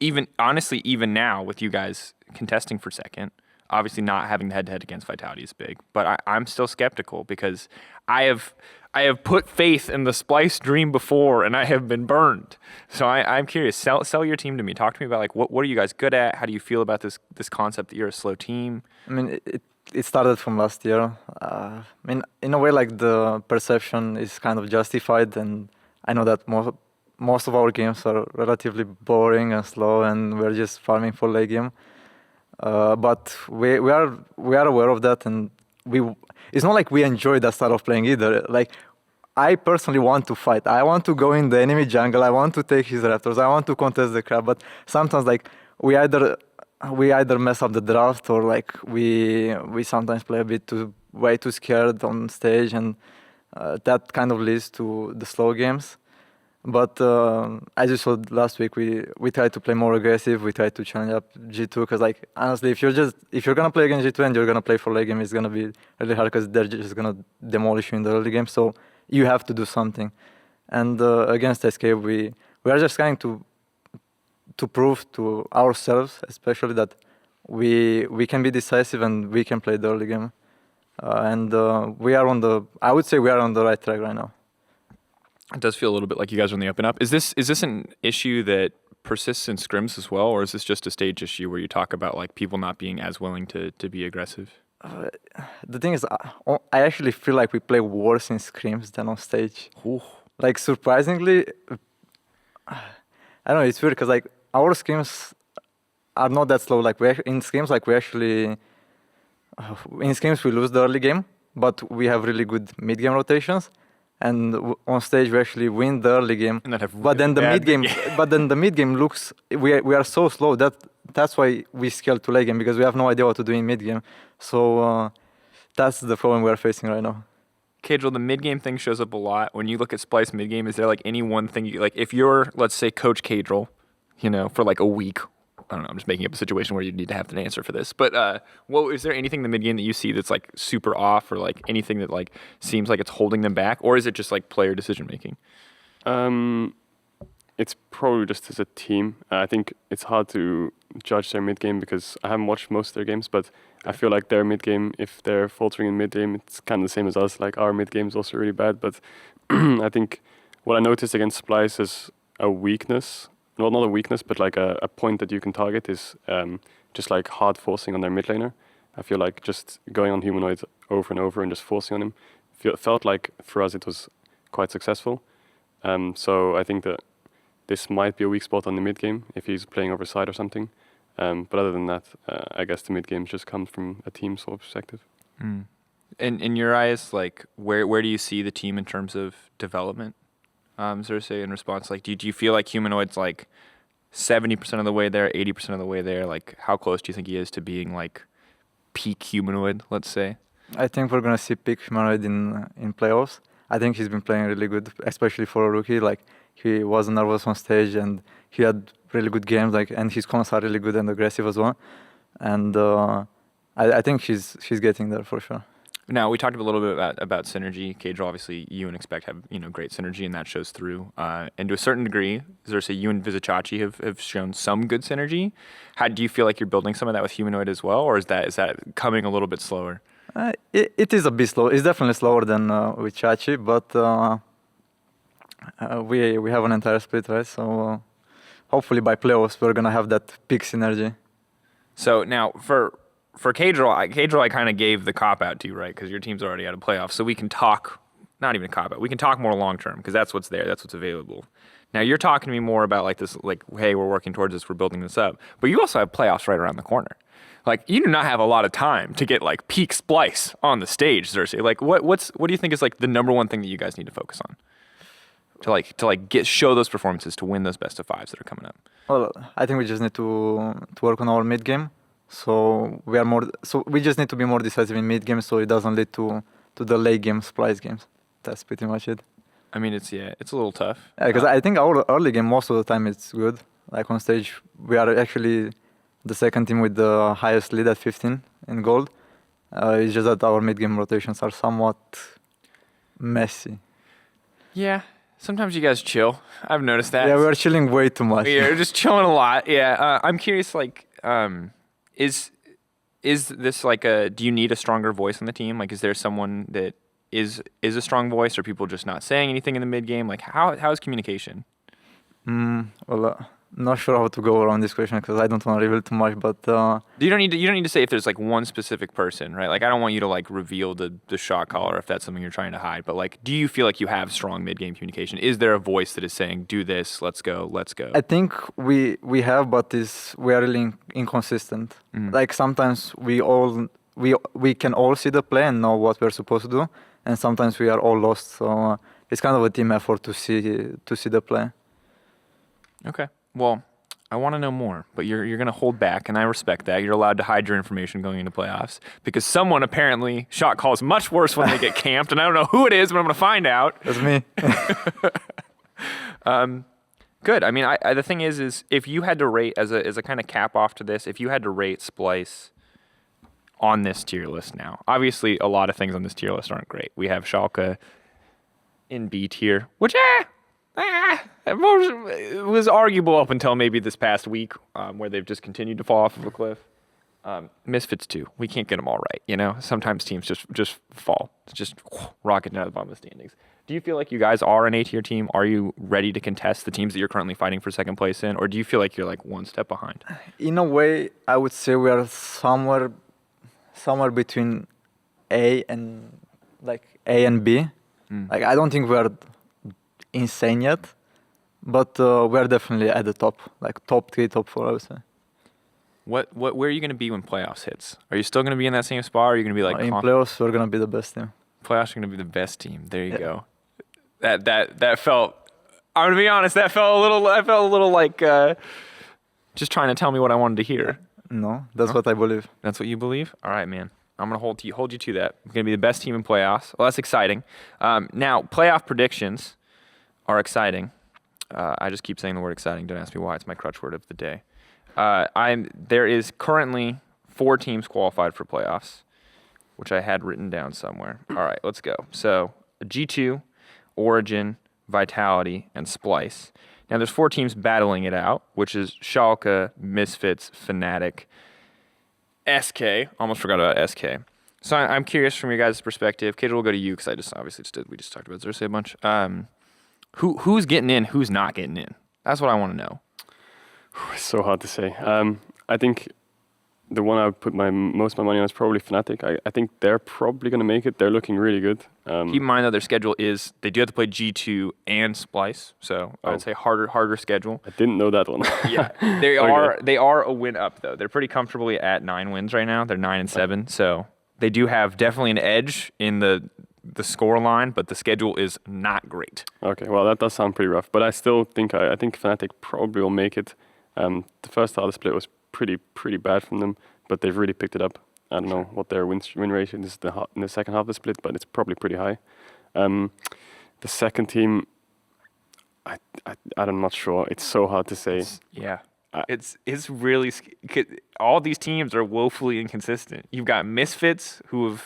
even now with you guys contesting for second, obviously not having the head-to-head against Vitality is big, but I'm still skeptical because I have put faith in the Splyce dream before, and I have been burned. So I'm curious. Sell your team to me. Talk to me about like what are you guys good at? How do you feel about this concept that you're a slow team? I mean, it started from last year. I mean, in a way, like the perception is kind of justified, and I know that most of our games are relatively boring and slow, and we're just farming for late game. But we are aware of that, and it's not like we enjoy that style of playing either. Like, I personally want to fight. I want to go in the enemy jungle. I want to take his raptors. I want to contest the crab. But sometimes, like, we either mess up the draft, or like we sometimes play a bit way too scared on stage, and that kind of leads to the slow games. But as you saw last week, we tried to play more aggressive. We tried to challenge up G2 because, like, honestly, if you're gonna play against G2 and you're gonna play for late game, it's gonna be really hard because they're just gonna demolish you in the early game. So you have to do something. And against SK, we are just trying to prove to ourselves, especially, that we can be decisive and we can play the early game. and we are on the. I would say we are on the right track right now. It does feel a little bit like you guys are on the up and up. Is this an issue that persists in scrims as well, or is this just a stage issue where you talk about like people not being as willing to be aggressive? The thing is, I actually feel like we play worse in scrims than on stage. Ooh. Like surprisingly, I don't know. It's weird because like our scrims are not that slow. Like in scrims, like we actually in scrims we lose the early game, but we have really good mid game rotations. And on stage we actually win the early game, but then the mid game, looks we are so slow that's why we scale to late game, because we have no idea what to do in mid game. So that's the problem we are facing right now. Caedrel, the mid game thing shows up a lot when you look at Splyce mid game. Is there like any one thing you like? If you're, let's say, Coach Caedrel, for like a week. I don't know. I'm just making up a situation where you need to have an answer for this. But is there anything in the mid game that you see that's like super off, or like anything that like seems like it's holding them back, or is it just like player decision making? It's probably just as a team. I think it's hard to judge their mid game because I haven't watched most of their games, but I feel like their mid game, if they're faltering in mid game, it's kind of the same as us. Like our mid game is also really bad. But I think what I noticed against Splyce is a weakness. Not a weakness, but like a point that you can target is just like hard forcing on their mid laner. I feel like just going on Humanoid over and over and just forcing on him felt like for us it was quite successful. So I think that this might be a weak spot on the mid game if he's playing over side or something. But other than that, I guess the mid game just comes from a team sort of perspective. And in your eyes, like where do you see the team in terms of development? Xerxe, in response, like, do you feel like Humanoid's like 70% of the way there, 80% of the way there? Like, how close do you think he is to being like peak Humanoid, let's say? I think we're gonna see peak Humanoid in playoffs. I think he's been playing really good, especially for a rookie. Like, he wasn't nervous on stage and he had really good games. Like, and his comms are really good and aggressive as well. And I think he's getting there for sure. Now, we talked a little bit about synergy. Caedrel, obviously, you and Expect have great synergy, and that shows through. And to a certain degree, Xerxe, you and Vizicsacsi have shown some good synergy. How do you feel like you're building some of that with Humanoid as well, or is that coming a little bit slower? It is a bit slow. It's definitely slower than with Chachi, but we have an entire split, right? So hopefully by playoffs we're gonna have that peak synergy. So now for Caedrel, I kind of gave the cop-out to you, right? Because your team's already out of playoffs. So we can talk, not even a cop-out, we can talk more long-term because that's what's there, that's what's available. Now you're talking to me more about like this, like, hey, we're working towards this, we're building this up. But you also have playoffs right around the corner. Like, you do not have a lot of time to get like peak Splyce on the stage, Xerxe. Like, what do you think is like the number one thing that you guys need to focus on? To show those performances, to win those best of fives that are coming up? Well, I think we just need to work on our mid game. So we just need to be more decisive in mid game, so it doesn't lead to the late game Splyce games. That's pretty much it. I mean, it's a little tough. Yeah, because I think our early game most of the time it's good. Like on stage, we are actually the second team with the highest lead at 15 in gold. It's just that our mid game rotations are somewhat messy. Yeah. Sometimes you guys chill. I've noticed that. Yeah, we are chilling way too much. We're just chilling a lot. Yeah. I'm curious, like, is this like do you need a stronger voice on the team? Like, is there someone that is a strong voice, or people just not saying anything in the mid game? Like, how is communication? Not sure how to go around this question because I don't want to reveal too much. But you don't need to say if there's like one specific person, right? Like, I don't want you to like reveal the shot caller if that's something you're trying to hide. But like, do you feel like you have strong mid game communication? Is there a voice that is saying, "Do this, let's go"? I think we have, but we are really inconsistent. Mm-hmm. Like sometimes we can all see the play and know what we're supposed to do, and sometimes we are all lost. So it's kind of a team effort to see the play. Okay. Well, I want to know more, but you're going to hold back, and I respect that. You're allowed to hide your information going into playoffs because someone apparently shot calls much worse when they get camped, and I don't know who it is, but I'm going to find out. That's me. Good. I mean, the thing is if you had to rate as a kind of cap off to this, if you had to rate Splyce on this tier list now, obviously a lot of things on this tier list aren't great. We have Schalke in B tier, which it was arguable up until maybe this past week, where they've just continued to fall off of a cliff. Misfits too. We can't get them all right, you know? Sometimes teams just fall. It's just rocket down to the bottom of the standings. Do you feel like you guys are an A-tier team? Are you ready to contest the teams that you're currently fighting for second place in? Or do you feel like you're like one step behind? In a way, I would say we are somewhere between A and B. Like I don't think we are insane yet, but we are definitely at the top, like top 3, top 4, I would say. Where are you going to be when playoffs hits? Are you still going to be in that same spot, or are you going to be like in playoffs? We're gonna be the best team. Playoffs are going to be the best team. There you go. That felt. I'm going to be honest. That felt a little. I felt a little like just trying to tell me what I wanted to hear. No, that's what I believe. That's what you believe? All right, man. I'm going to hold you to that. We're going to be the best team in playoffs. Well, that's exciting. Now, playoff predictions are exciting. I just keep saying the word exciting. Don't ask me why. It's my crutch word of the day. There is currently 4 teams qualified for playoffs, which I had written down somewhere. All right, let's go. So, G2, Origin, Vitality, and Splyce. Now, there's 4 teams battling it out, which is Schalke, Misfits, Fnatic, SK. Almost forgot about SK. So I'm curious from your guys' perspective. Caedrel, we'll go to you because we just talked about Xerxe a bunch. Who's getting in? Who's not getting in? That's what I want to know. It's so hard to say. I think the one I would put most of my money on is probably Fnatic. I think they're probably going to make it. They're looking really good. Keep in mind, though, their schedule is, they do have to play G2 and Splyce, so I would say harder schedule. I didn't know that one. Yeah, they are a win up, though. They're pretty comfortably at 9 wins right now. They're 9-7, so they do have definitely an edge in the score line, but the schedule is not great. Okay, well, that does sound pretty rough, but I still think I think Fnatic probably will make it. The first half of the split was pretty bad from them, but they've really picked it up. I don't know what their win ratio is in the second half of the split, but it's probably pretty high. The second team, I'm not sure. It's so hard to say. It's really, all these teams are woefully inconsistent. You've got Misfits who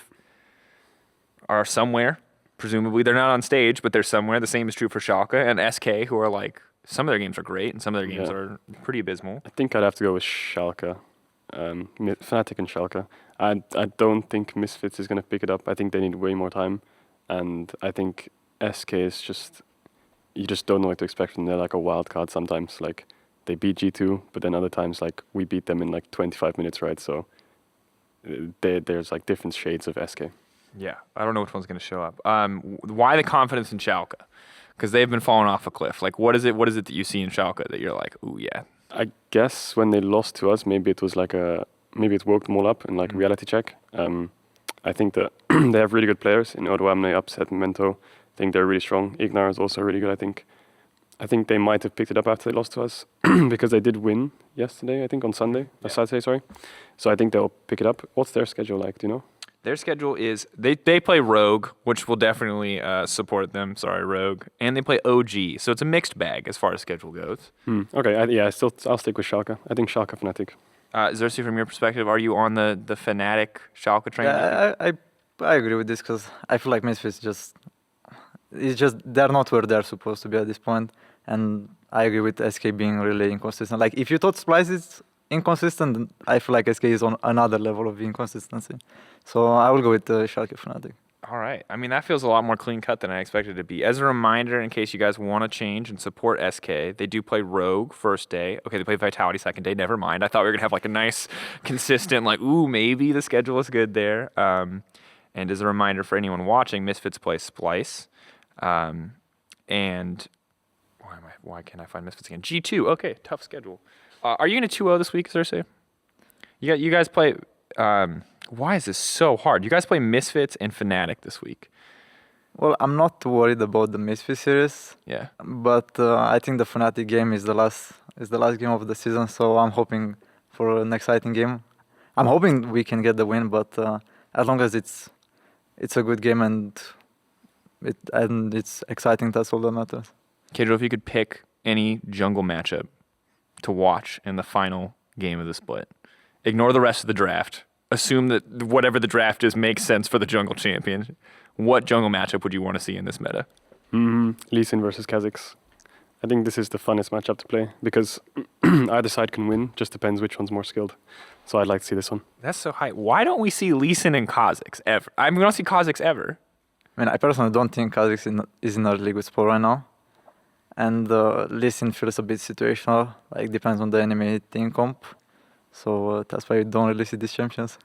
are somewhere. Presumably they're not on stage, but they're somewhere. The same is true for Schalke and SK, who are like, some of their games are great and some of their games are pretty abysmal. I think I'd have to go with Schalke, Fnatic and Schalke. I don't think Misfits is going to pick it up. I think they need way more time, and I think SK is just, you just don't know what to expect from them. They're like a wild card sometimes. Like they beat G2, but then other times like we beat them in like 25 minutes, right? So there's like different shades of SK. Yeah, I don't know which one's going to show up. Why the confidence in Schalke? Because they've been falling off a cliff. Like, what is it that you see in Schalke that you're like, ooh, yeah? I guess when they lost to us, maybe it was like maybe it woke them all up in like reality check. I think that they have really good players. In Odoam, they upset Mento. I think they're really strong. Ignar is also really good, I think. I think they might have picked it up after they lost to us because they did win yesterday, I think, on Sunday. Saturday, sorry. So I think they'll pick it up. What's their schedule like, do you know? Their schedule is, they play Rogue, which will definitely support them. Sorry, Rogue. And they play OG. So it's a mixed bag as far as schedule goes. Okay, I'll stick with Schalke. I think Schalke Fnatic. Xerxe, from your perspective, are you on the Fnatic Schalke train? Yeah, I agree with this because I feel like Misfits they're not where they're supposed to be at this point. And I agree with SK being really inconsistent. Like, if you thought Splyce is inconsistent, I feel like SK is on another level of inconsistency. So I will go with Schalke Fnatic. All right. I mean, that feels a lot more clean cut than I expected it to be. As a reminder, in case you guys want to change and support SK, they do play Rogue first day. Okay, they play Vitality second day. Never mind. I thought we were going to have like a nice, consistent, like, ooh, maybe the schedule is good there. And as a reminder for anyone watching, Misfits play Splyce. And why can't I find Misfits again? G2. Okay, tough schedule. Are you in a 2-0 this week, Xerxe? You guys play... why is this so hard? You guys play Misfits and Fnatic this week. Well, I'm not worried about the Misfit series. Yeah. But I think the Fnatic game is the last game of the season, so I'm hoping for an exciting game. I'm hoping we can get the win, but as long as it's a good game and it's exciting, that's all that matters. Caedrel, if you could pick any jungle matchup to watch in the final game of the split, ignore the rest of the draft. Assume that whatever the draft is makes sense for the jungle champion. What jungle matchup would you want to see in this meta? Lee Sin versus Kha'Zix. I think this is the funnest matchup to play because either side can win. Just depends which one's more skilled. So I'd like to see this one. That's so high. Why don't we see Lee Sin and Kha'Zix ever? I mean, we don't see Kha'Zix ever. I mean, I personally don't think Kha'Zix is in a really good spot right now. And Lee Sin feels a bit situational, like depends on the enemy team comp. So that's why we don't really see these champions.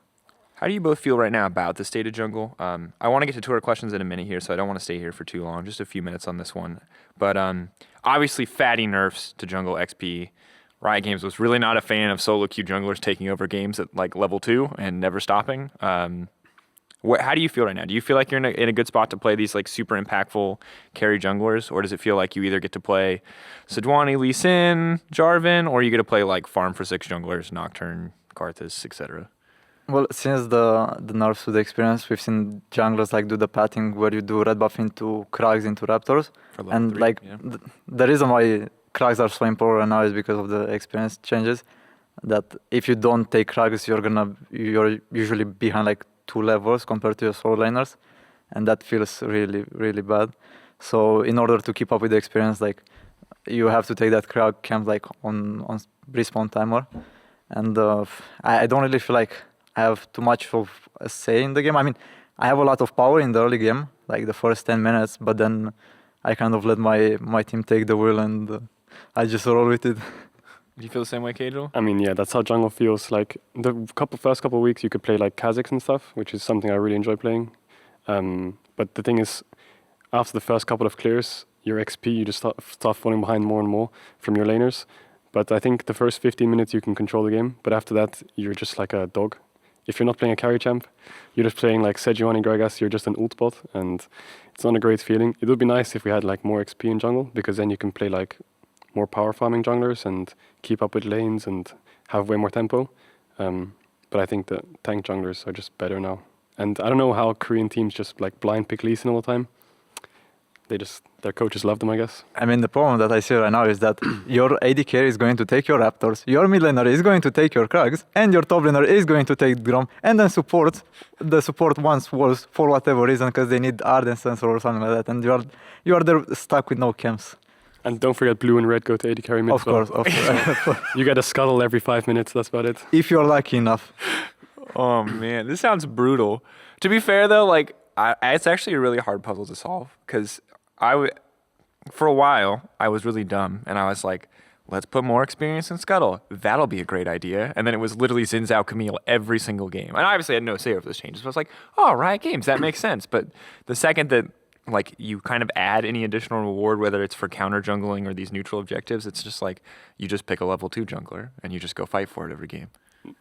How do you both feel right now about the state of jungle? I want to get to tour questions in a minute here, so I don't want to stay here for too long. Just a few minutes on this one. But obviously, fatty nerfs to jungle XP. Riot Games was really not a fan of solo queue junglers taking over games at like level 2 and never stopping. How do you feel right now? Do you feel like you're in a good spot to play these like super impactful carry junglers, or does it feel like you either get to play Sejuani, Lee Sin, Jarvan, or you get to play like farm for 6 junglers, Nocturne, Karthus, etc.? Well, since the nerfs to the experience, we've seen junglers like do the pathing where you do red buff into Krags into Raptors. For level And 3, like yeah. the reason why Krags are so important right now is because of the experience changes. That if you don't take Krags, you're usually behind like 2 levels compared to your solo laners, and that feels really, really bad. So in order to keep up with the experience, like you have to take that Krag camp like on respawn timer, and I don't really feel like I have too much of a say in the game. I mean, I have a lot of power in the early game, like the first 10 minutes, but then I kind of let my team take the wheel and I just roll with it. Do you feel the same way, Caedrel? I mean, yeah, that's how jungle feels. Like the first couple of weeks, you could play like Kha'Zix and stuff, which is something I really enjoy playing. But the thing is, after the first couple of clears, your XP, you just start falling behind more and more from your laners. But I think the first 15 minutes you can control the game, but after that, you're just like a dog. If you're not playing a carry champ, you're just playing like Sejuani, Gragas, you're just an ult bot, and it's not a great feeling. It would be nice if we had like more XP in jungle, because then you can play like more power farming junglers and keep up with lanes and have way more tempo. But I think the tank junglers are just better now. And I don't know how Korean teams just like blind pick Lee Sin all the time. Their coaches love them, I guess. I mean, the problem that I see right now is that your AD carry is going to take your Raptors, your mid laner is going to take your Krags, and your top laner is going to take Grom, and then the support wants walls for whatever reason because they need Ardent Sensor or something like that, and you are there stuck with no camps. And don't forget blue and red go to AD carry mid. Of course. You get a scuttle every 5 minutes, that's about it. If you're lucky enough. Oh man, this sounds brutal. To be fair though, like it's actually a really hard puzzle to solve, because for a while I was really dumb and I was like, let's put more experience in Scuttle. That'll be a great idea. And then it was literally Xin Zhao Camille every single game. And I obviously had no say over those changes. But I was like, oh, Riot Games, that makes sense. But the second that like you kind of add any additional reward, whether it's for counter jungling or these neutral objectives, it's just like you just pick a level 2 jungler and you just go fight for it every game.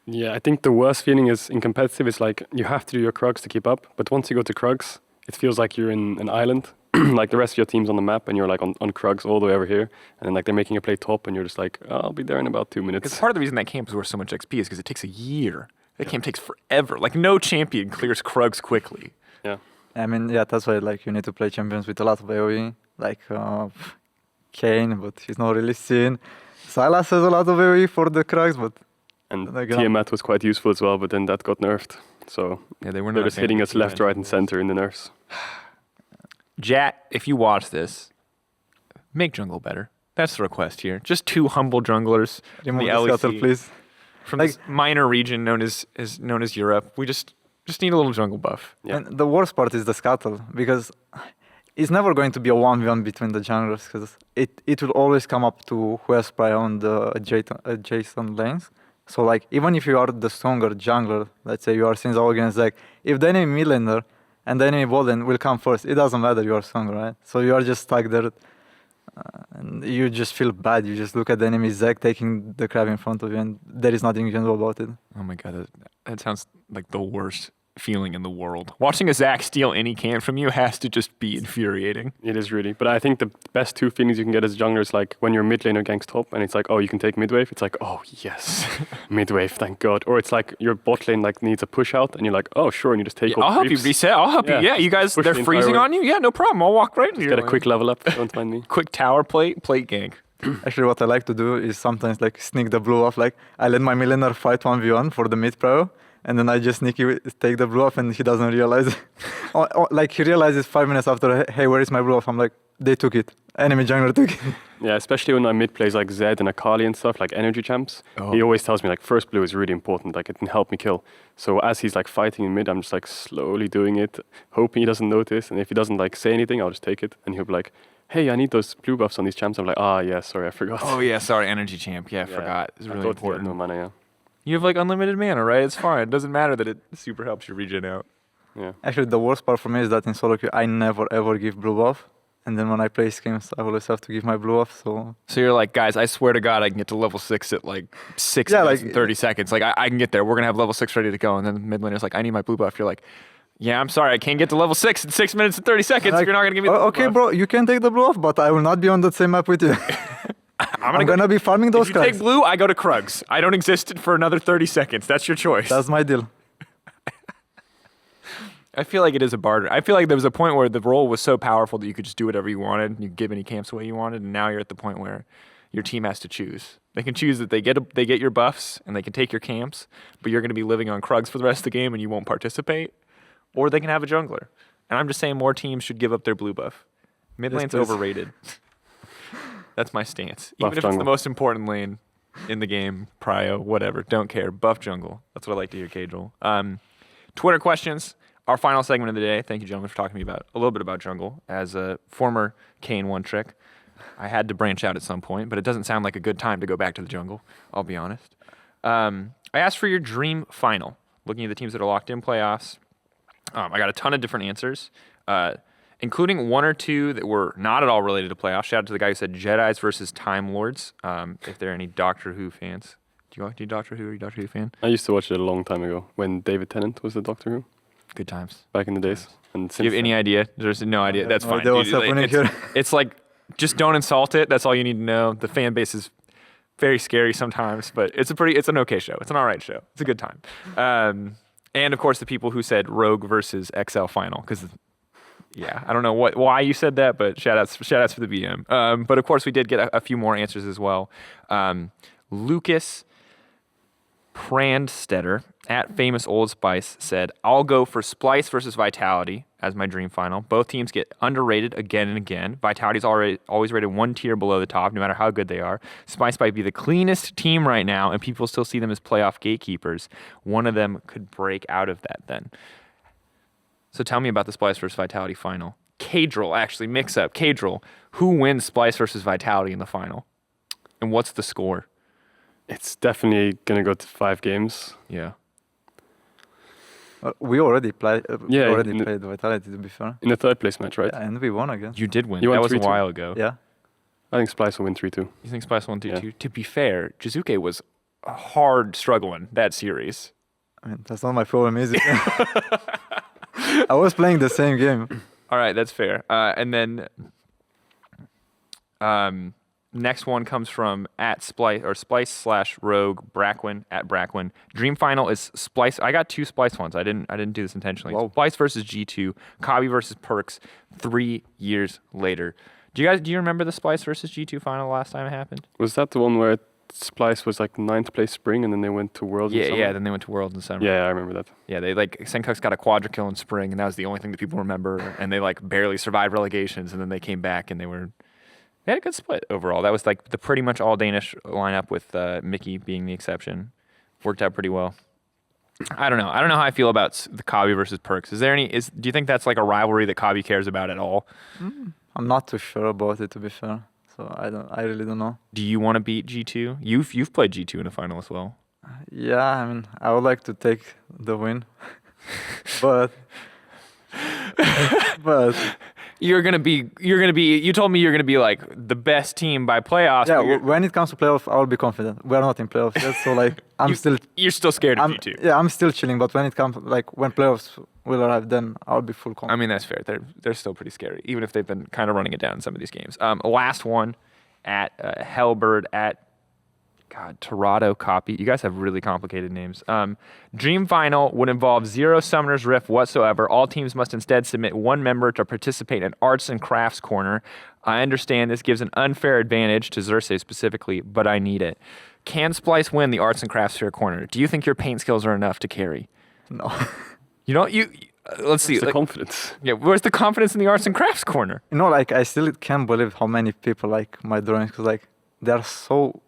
Yeah, I think the worst feeling is in competitive, it's like you have to do your Krugs to keep up. But once you go to Krugs, it feels like you're in an island. Like the rest of your team's on the map and you're like on Krugs all the way over here. And then like they're making you play top and you're just like, oh, I'll be there in about 2 minutes. Because part of the reason that camp is worth so much XP is because it takes a year. That camp takes forever. Like no champion clears Krugs quickly. Yeah. I mean, yeah, that's why like you need to play champions with a lot of AoE, like Kane, but he's not really seen. Sylas has a lot of AoE for the Krugs, but... And Tiamat was quite useful as well, but then that got nerfed. So yeah, they're just hitting us left, right, and center in the nerfs. Jat, if you watch this, make jungle better. That's the request here. Just 2 humble junglers from the LEC, Scuttle, please. From this minor region known as Europe. We just need a little jungle buff. Yeah. And the worst part is the Scuttle, because it's never going to be a 1v1 between the junglers, because it will always come up to who has prior on the adjacent lanes. So like, even if you are the stronger jungler, let's say you are Xin Zhao against Zek, if the enemy mid laner and the enemy bot lane will come first, it doesn't matter, you are stronger, right? So you are just stuck there, and you just feel bad. You just look at the enemy Zek taking the crab in front of you, and there is nothing you can do about it. Oh my god, that sounds like the worst feeling in the world. Watching a Zac steal any camp from you has to just be infuriating. It is really. But I think the best 2 feelings you can get as a jungler is like when your mid laner ganks top and it's like, oh, you can take mid wave. It's like, oh yes, mid wave, thank God. Or it's like your bot lane like needs a push out and you're like, oh sure, and you just take all I'll the help you creeps. reset. I'll help you. Yeah, you guys, Push they're the entire freezing way. on you. Yeah, no problem. I'll walk right into Get a quick level up, don't mind me. quick tower plate gank. Actually, what I like to do is sometimes like sneak the blue off. Like I let my mid laner fight 1v1 for the mid pro, and then I just sneaky take the blue off, and he doesn't realize. Like he realizes 5 minutes after, hey, where is my blue off? I'm like, they took it. enemy jungler to get. Yeah, especially when I mid plays like Zed and Akali and stuff, like energy champs. Oh. He always tells me like first blue is really important, like it can help me kill. So as he's like fighting in mid, I'm just like slowly doing it, hoping he doesn't notice. And if he doesn't like say anything, I'll just take it. And he'll be like, hey, I need those blue buffs on these champs. I'm like, yeah, sorry, I forgot. Oh yeah, sorry, energy champ. Yeah, I forgot. It's really important. No mana, yeah. You have like unlimited mana, right? It's fine. It doesn't matter that it super helps you regen out. Yeah. Actually, the worst part for me is that in solo queue, I never ever give blue buff. And then when I play games, I always have to give my blue off. So you're like, guys, I swear to God, I can get to level 6 at like 6 Yeah, minutes like- and 30 seconds. Like, I can get there. We're going to have level 6 ready to go. And then the mid laner's like, I need my blue buff. You're like, yeah, I'm sorry. I can't get to level 6 in 6 minutes and 30 seconds. Like, You're not going to give me the blue okay, buff. bro, you can take the blue off, but I will not be on the same map with you. I'm gonna be farming those If you guys. take blue, I go to Krugs. I don't exist for another 30 seconds. That's your choice. That's my deal. I feel like it is a barter. I feel like there was a point where the role was so powerful that you could just do whatever you wanted and you could give any camps away you wanted, and now you're at the point where your team has to choose. They can choose that they get your buffs and they can take your camps, but you're going to be living on Krugs for the rest of the game and you won't participate, or they can have a jungler. And I'm just saying more teams should give up their blue buff. Mid Yes, lane's please. overrated. That's my stance. Buff Even if it's jungle. the most important lane in the game, prio, whatever, don't care. Buff jungle. That's what I like to hear, Caedrel. Twitter questions. Our final segment of the day. Thank you, gentlemen, for talking to me about a little bit about jungle. As a former Kane one trick, I had to branch out at some point, but it doesn't sound like a good time to go back to the jungle. I'll be honest. I asked for your dream final. Looking at the teams that are locked in playoffs, I got a ton of different answers, including one or two that were not at all related to playoffs. Shout out to the guy who said Jedis versus Time Lords. If there are any Doctor Who fans, do you Doctor Who? Are you a Doctor Who fan? I used to watch it a long time ago when David Tennant was the Doctor Who Good times. back in the days. And Do you have any idea? There's no idea. That's no fine. idea what's dude. happening It's, here. it's like, just don't insult it. That's all you need to know. The fan base is very scary sometimes, but it's an okay show. It's an all right show. It's a good time. And of course, the people who said Rogue versus XL final, because yeah, I don't know why you said that, but shout outs for the BM. But of course, we did get a few more answers as well. Lucas Prandstetter at Famous Old Spice said, I'll go for Splyce versus Vitality as my dream final. Both teams get underrated again and again. Vitality's always rated one tier below the top, no matter how good they are. Splyce might be the cleanest team right now, and people still see them as playoff gatekeepers. One of them could break out of that then. So tell me about the Splyce versus Vitality final. Caedrel, actually, mix up. Caedrel, who wins Splyce versus Vitality in the final? And what's the score? It's definitely going to go to 5 games. Yeah. We already played Yeah, Vitality, to be fair. In the 3rd place match, right? Yeah, and we won again. You did win. You won That was a 3-2. while ago. Yeah. I think Splyce will win 3-2. You think Splyce won 3-2? Yeah. To be fair, Jizuke was hard struggling that series. I mean, that's not my problem, is it? I was playing the same game. All right, that's fair. And then next one comes from at Splyce/Rogue Brackwin at Brackwin. Dream final is Splyce. I got 2 Splyce ones. I didn't do this intentionally. Whoa. Splyce versus G2, Kabi versus Perks 3 years later. Do you remember the Splyce versus G2 final last time it happened? Was that the one where Splyce was like 9th place spring and then they went to Worlds in summer? Yeah, then they went to Worlds in summer. Yeah, I remember that. Yeah, they like Senkux got a quadra kill in spring, and that was the only thing that people remember. And they like barely survived relegations, and then they came back and they had a good split overall. That was like the pretty much all Danish lineup with Mickey being the exception. Worked out pretty well. I don't know how I feel about the Kabi versus Perks. Do you think that's like a rivalry that Kabi cares about at all? I'm not too sure about it, to be fair. So I really don't know. Do you want to beat G2? You've played G2 in a final as well. Yeah, I mean, I would like to take the win, but You told me you're gonna be like the best team by playoffs. yeah, but when it comes to playoffs, I will be confident. We are not in playoffs yet, so like you're still scared of G2. Yeah, I'm still chilling. But when it comes when playoffs will arrive, then I'll be full I confident. mean, that's fair. They're still pretty scary, even if they've been kind of running it down in some of these games. Last one at Hellbird at Torado Copy. You guys have really complicated names. Dream Final would involve 0 Summoner's Rift whatsoever. All teams must instead submit 1 member to participate in Arts and Crafts Corner. I understand this gives an unfair advantage to Xerxe specifically, but I need it. Can Splyce win the Arts and Crafts Fair Corner? Do you think your paint skills are enough to carry? No. Let's see. It's the like- confidence. yeah, where's the confidence in the arts and crafts corner? You know, like I still can't believe how many people like my drawings because like they are so.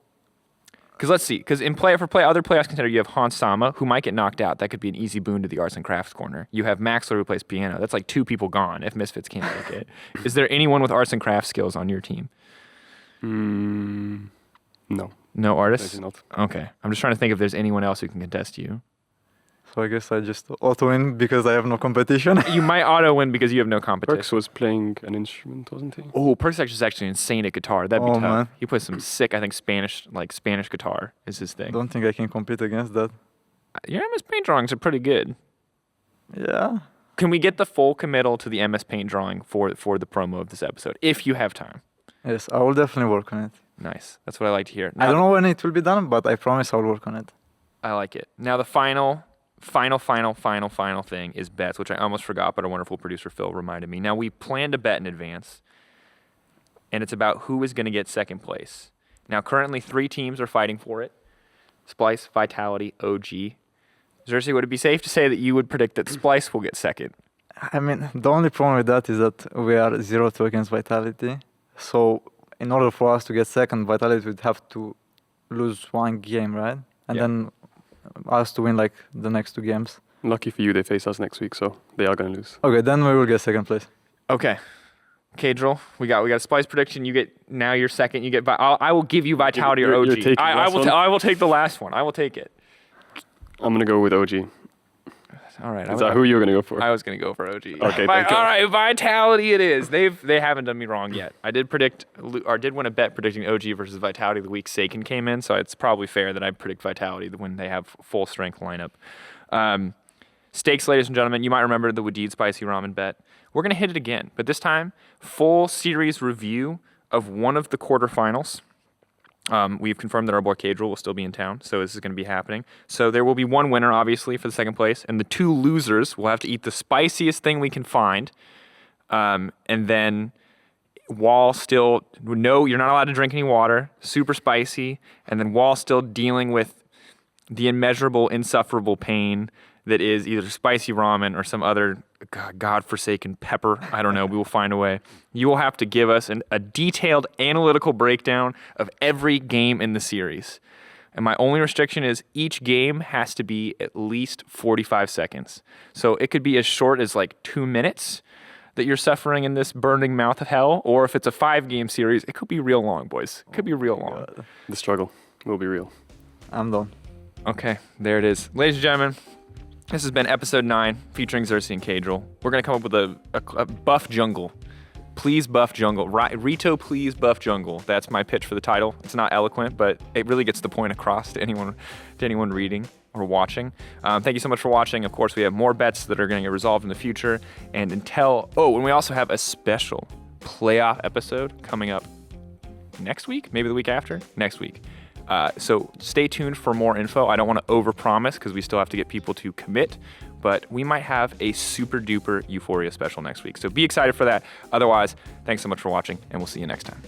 Because let's see. Because in other playoffs contender, you have Hans Sama, who might get knocked out. That could be an easy boon to the arts and crafts corner. You have Maxler, who plays piano. That's like 2 people gone if Misfits can't make it. Is there anyone with arts and crafts skills on your team? No, No artists? maybe not. Okay. I'm just trying to think if there's anyone else who can contest you. So I guess I just auto win because I have no competition. You might auto win because you have no competition. Perks was playing an instrument, wasn't he? Oh, Perks is actually insane at guitar. That'd be Oh, tough. man. He plays some sick, I think, Spanish guitar is his thing. Don't think I can compete against that. Your MS Paint drawings are pretty good. Yeah. Can we get the full committal to the MS Paint drawing for the promo of this episode, if you have time? Yes, I will definitely work on it. Nice. That's what I like to hear. I don't know when it will be done, but I promise I'll work on it. I like it. Now the final thing is bets, which I almost forgot, but our wonderful producer Phil reminded me. Now we planned a bet in advance, and it's about who is going to get second place. Now currently 3 teams are fighting for it. Splyce, Vitality, OG. Xerxe, would it be safe to say that you would predict that Splyce will get second? I mean, the only problem with that is that we are 0-2 against Vitality. So in order for us to get second, Vitality would have to lose 1 game, right? And Yeah. then us to win like the next 2 games. Lucky for you, they face us next week, so they are gonna lose. Okay, then we will get second place. Okay. Caedrel, we got a Splyce prediction. You get now you're second. You get I will give you Vitality or You're OG. taking the last one? I will take the last one. I will take it. I'm gonna go with OG. All right. Is that who you're gonna go for? I was gonna go for OG. Okay, thank you. All right, Vitality it is. They haven't done me wrong yet. I did win a bet predicting OG versus Vitality the week Saken came in, so it's probably fair that I predict Vitality when they have full strength lineup. Stakes, ladies and gentlemen, you might remember the Wadid Spicy Ramen bet. We're gonna hit it again, but this time full series review of one of the quarterfinals. We've confirmed that our boy Caedrel will still be in town, so this is going to be happening. So there will be one winner, obviously, for the second place, and the 2 losers will have to eat the spiciest thing we can find. And then while still, no, you're not allowed to drink any water, super spicy, and then while still dealing with the immeasurable, insufferable pain that is either spicy ramen or some other godforsaken pepper. I don't know. We will find a way. You will have to give us a detailed analytical breakdown of every game in the series. And my only restriction is each game has to be at least 45 seconds. So it could be as short as like 2 minutes that you're suffering in this burning mouth of hell. Or if it's a 5-game series, it could be real long, boys. It could be real long. The struggle will be real. I'm done. Okay, there it is. Ladies and gentlemen, this has been episode 9 featuring Xerxe and Caedrel. We're going to come up with a buff jungle. Please buff jungle. Rito, please buff jungle. That's my pitch for the title. It's not eloquent, but it really gets the point across to anyone reading or watching. Thank you so much for watching. Of course, we have more bets that are going to get resolved in the future. And and we also have a special playoff episode coming up next week, maybe the week after? Next week. So stay tuned for more info. I don't want to overpromise because we still have to get people to commit, but we might have a super duper Euphoria special next week. So be excited for that. Otherwise, thanks so much for watching, and we'll see you next time.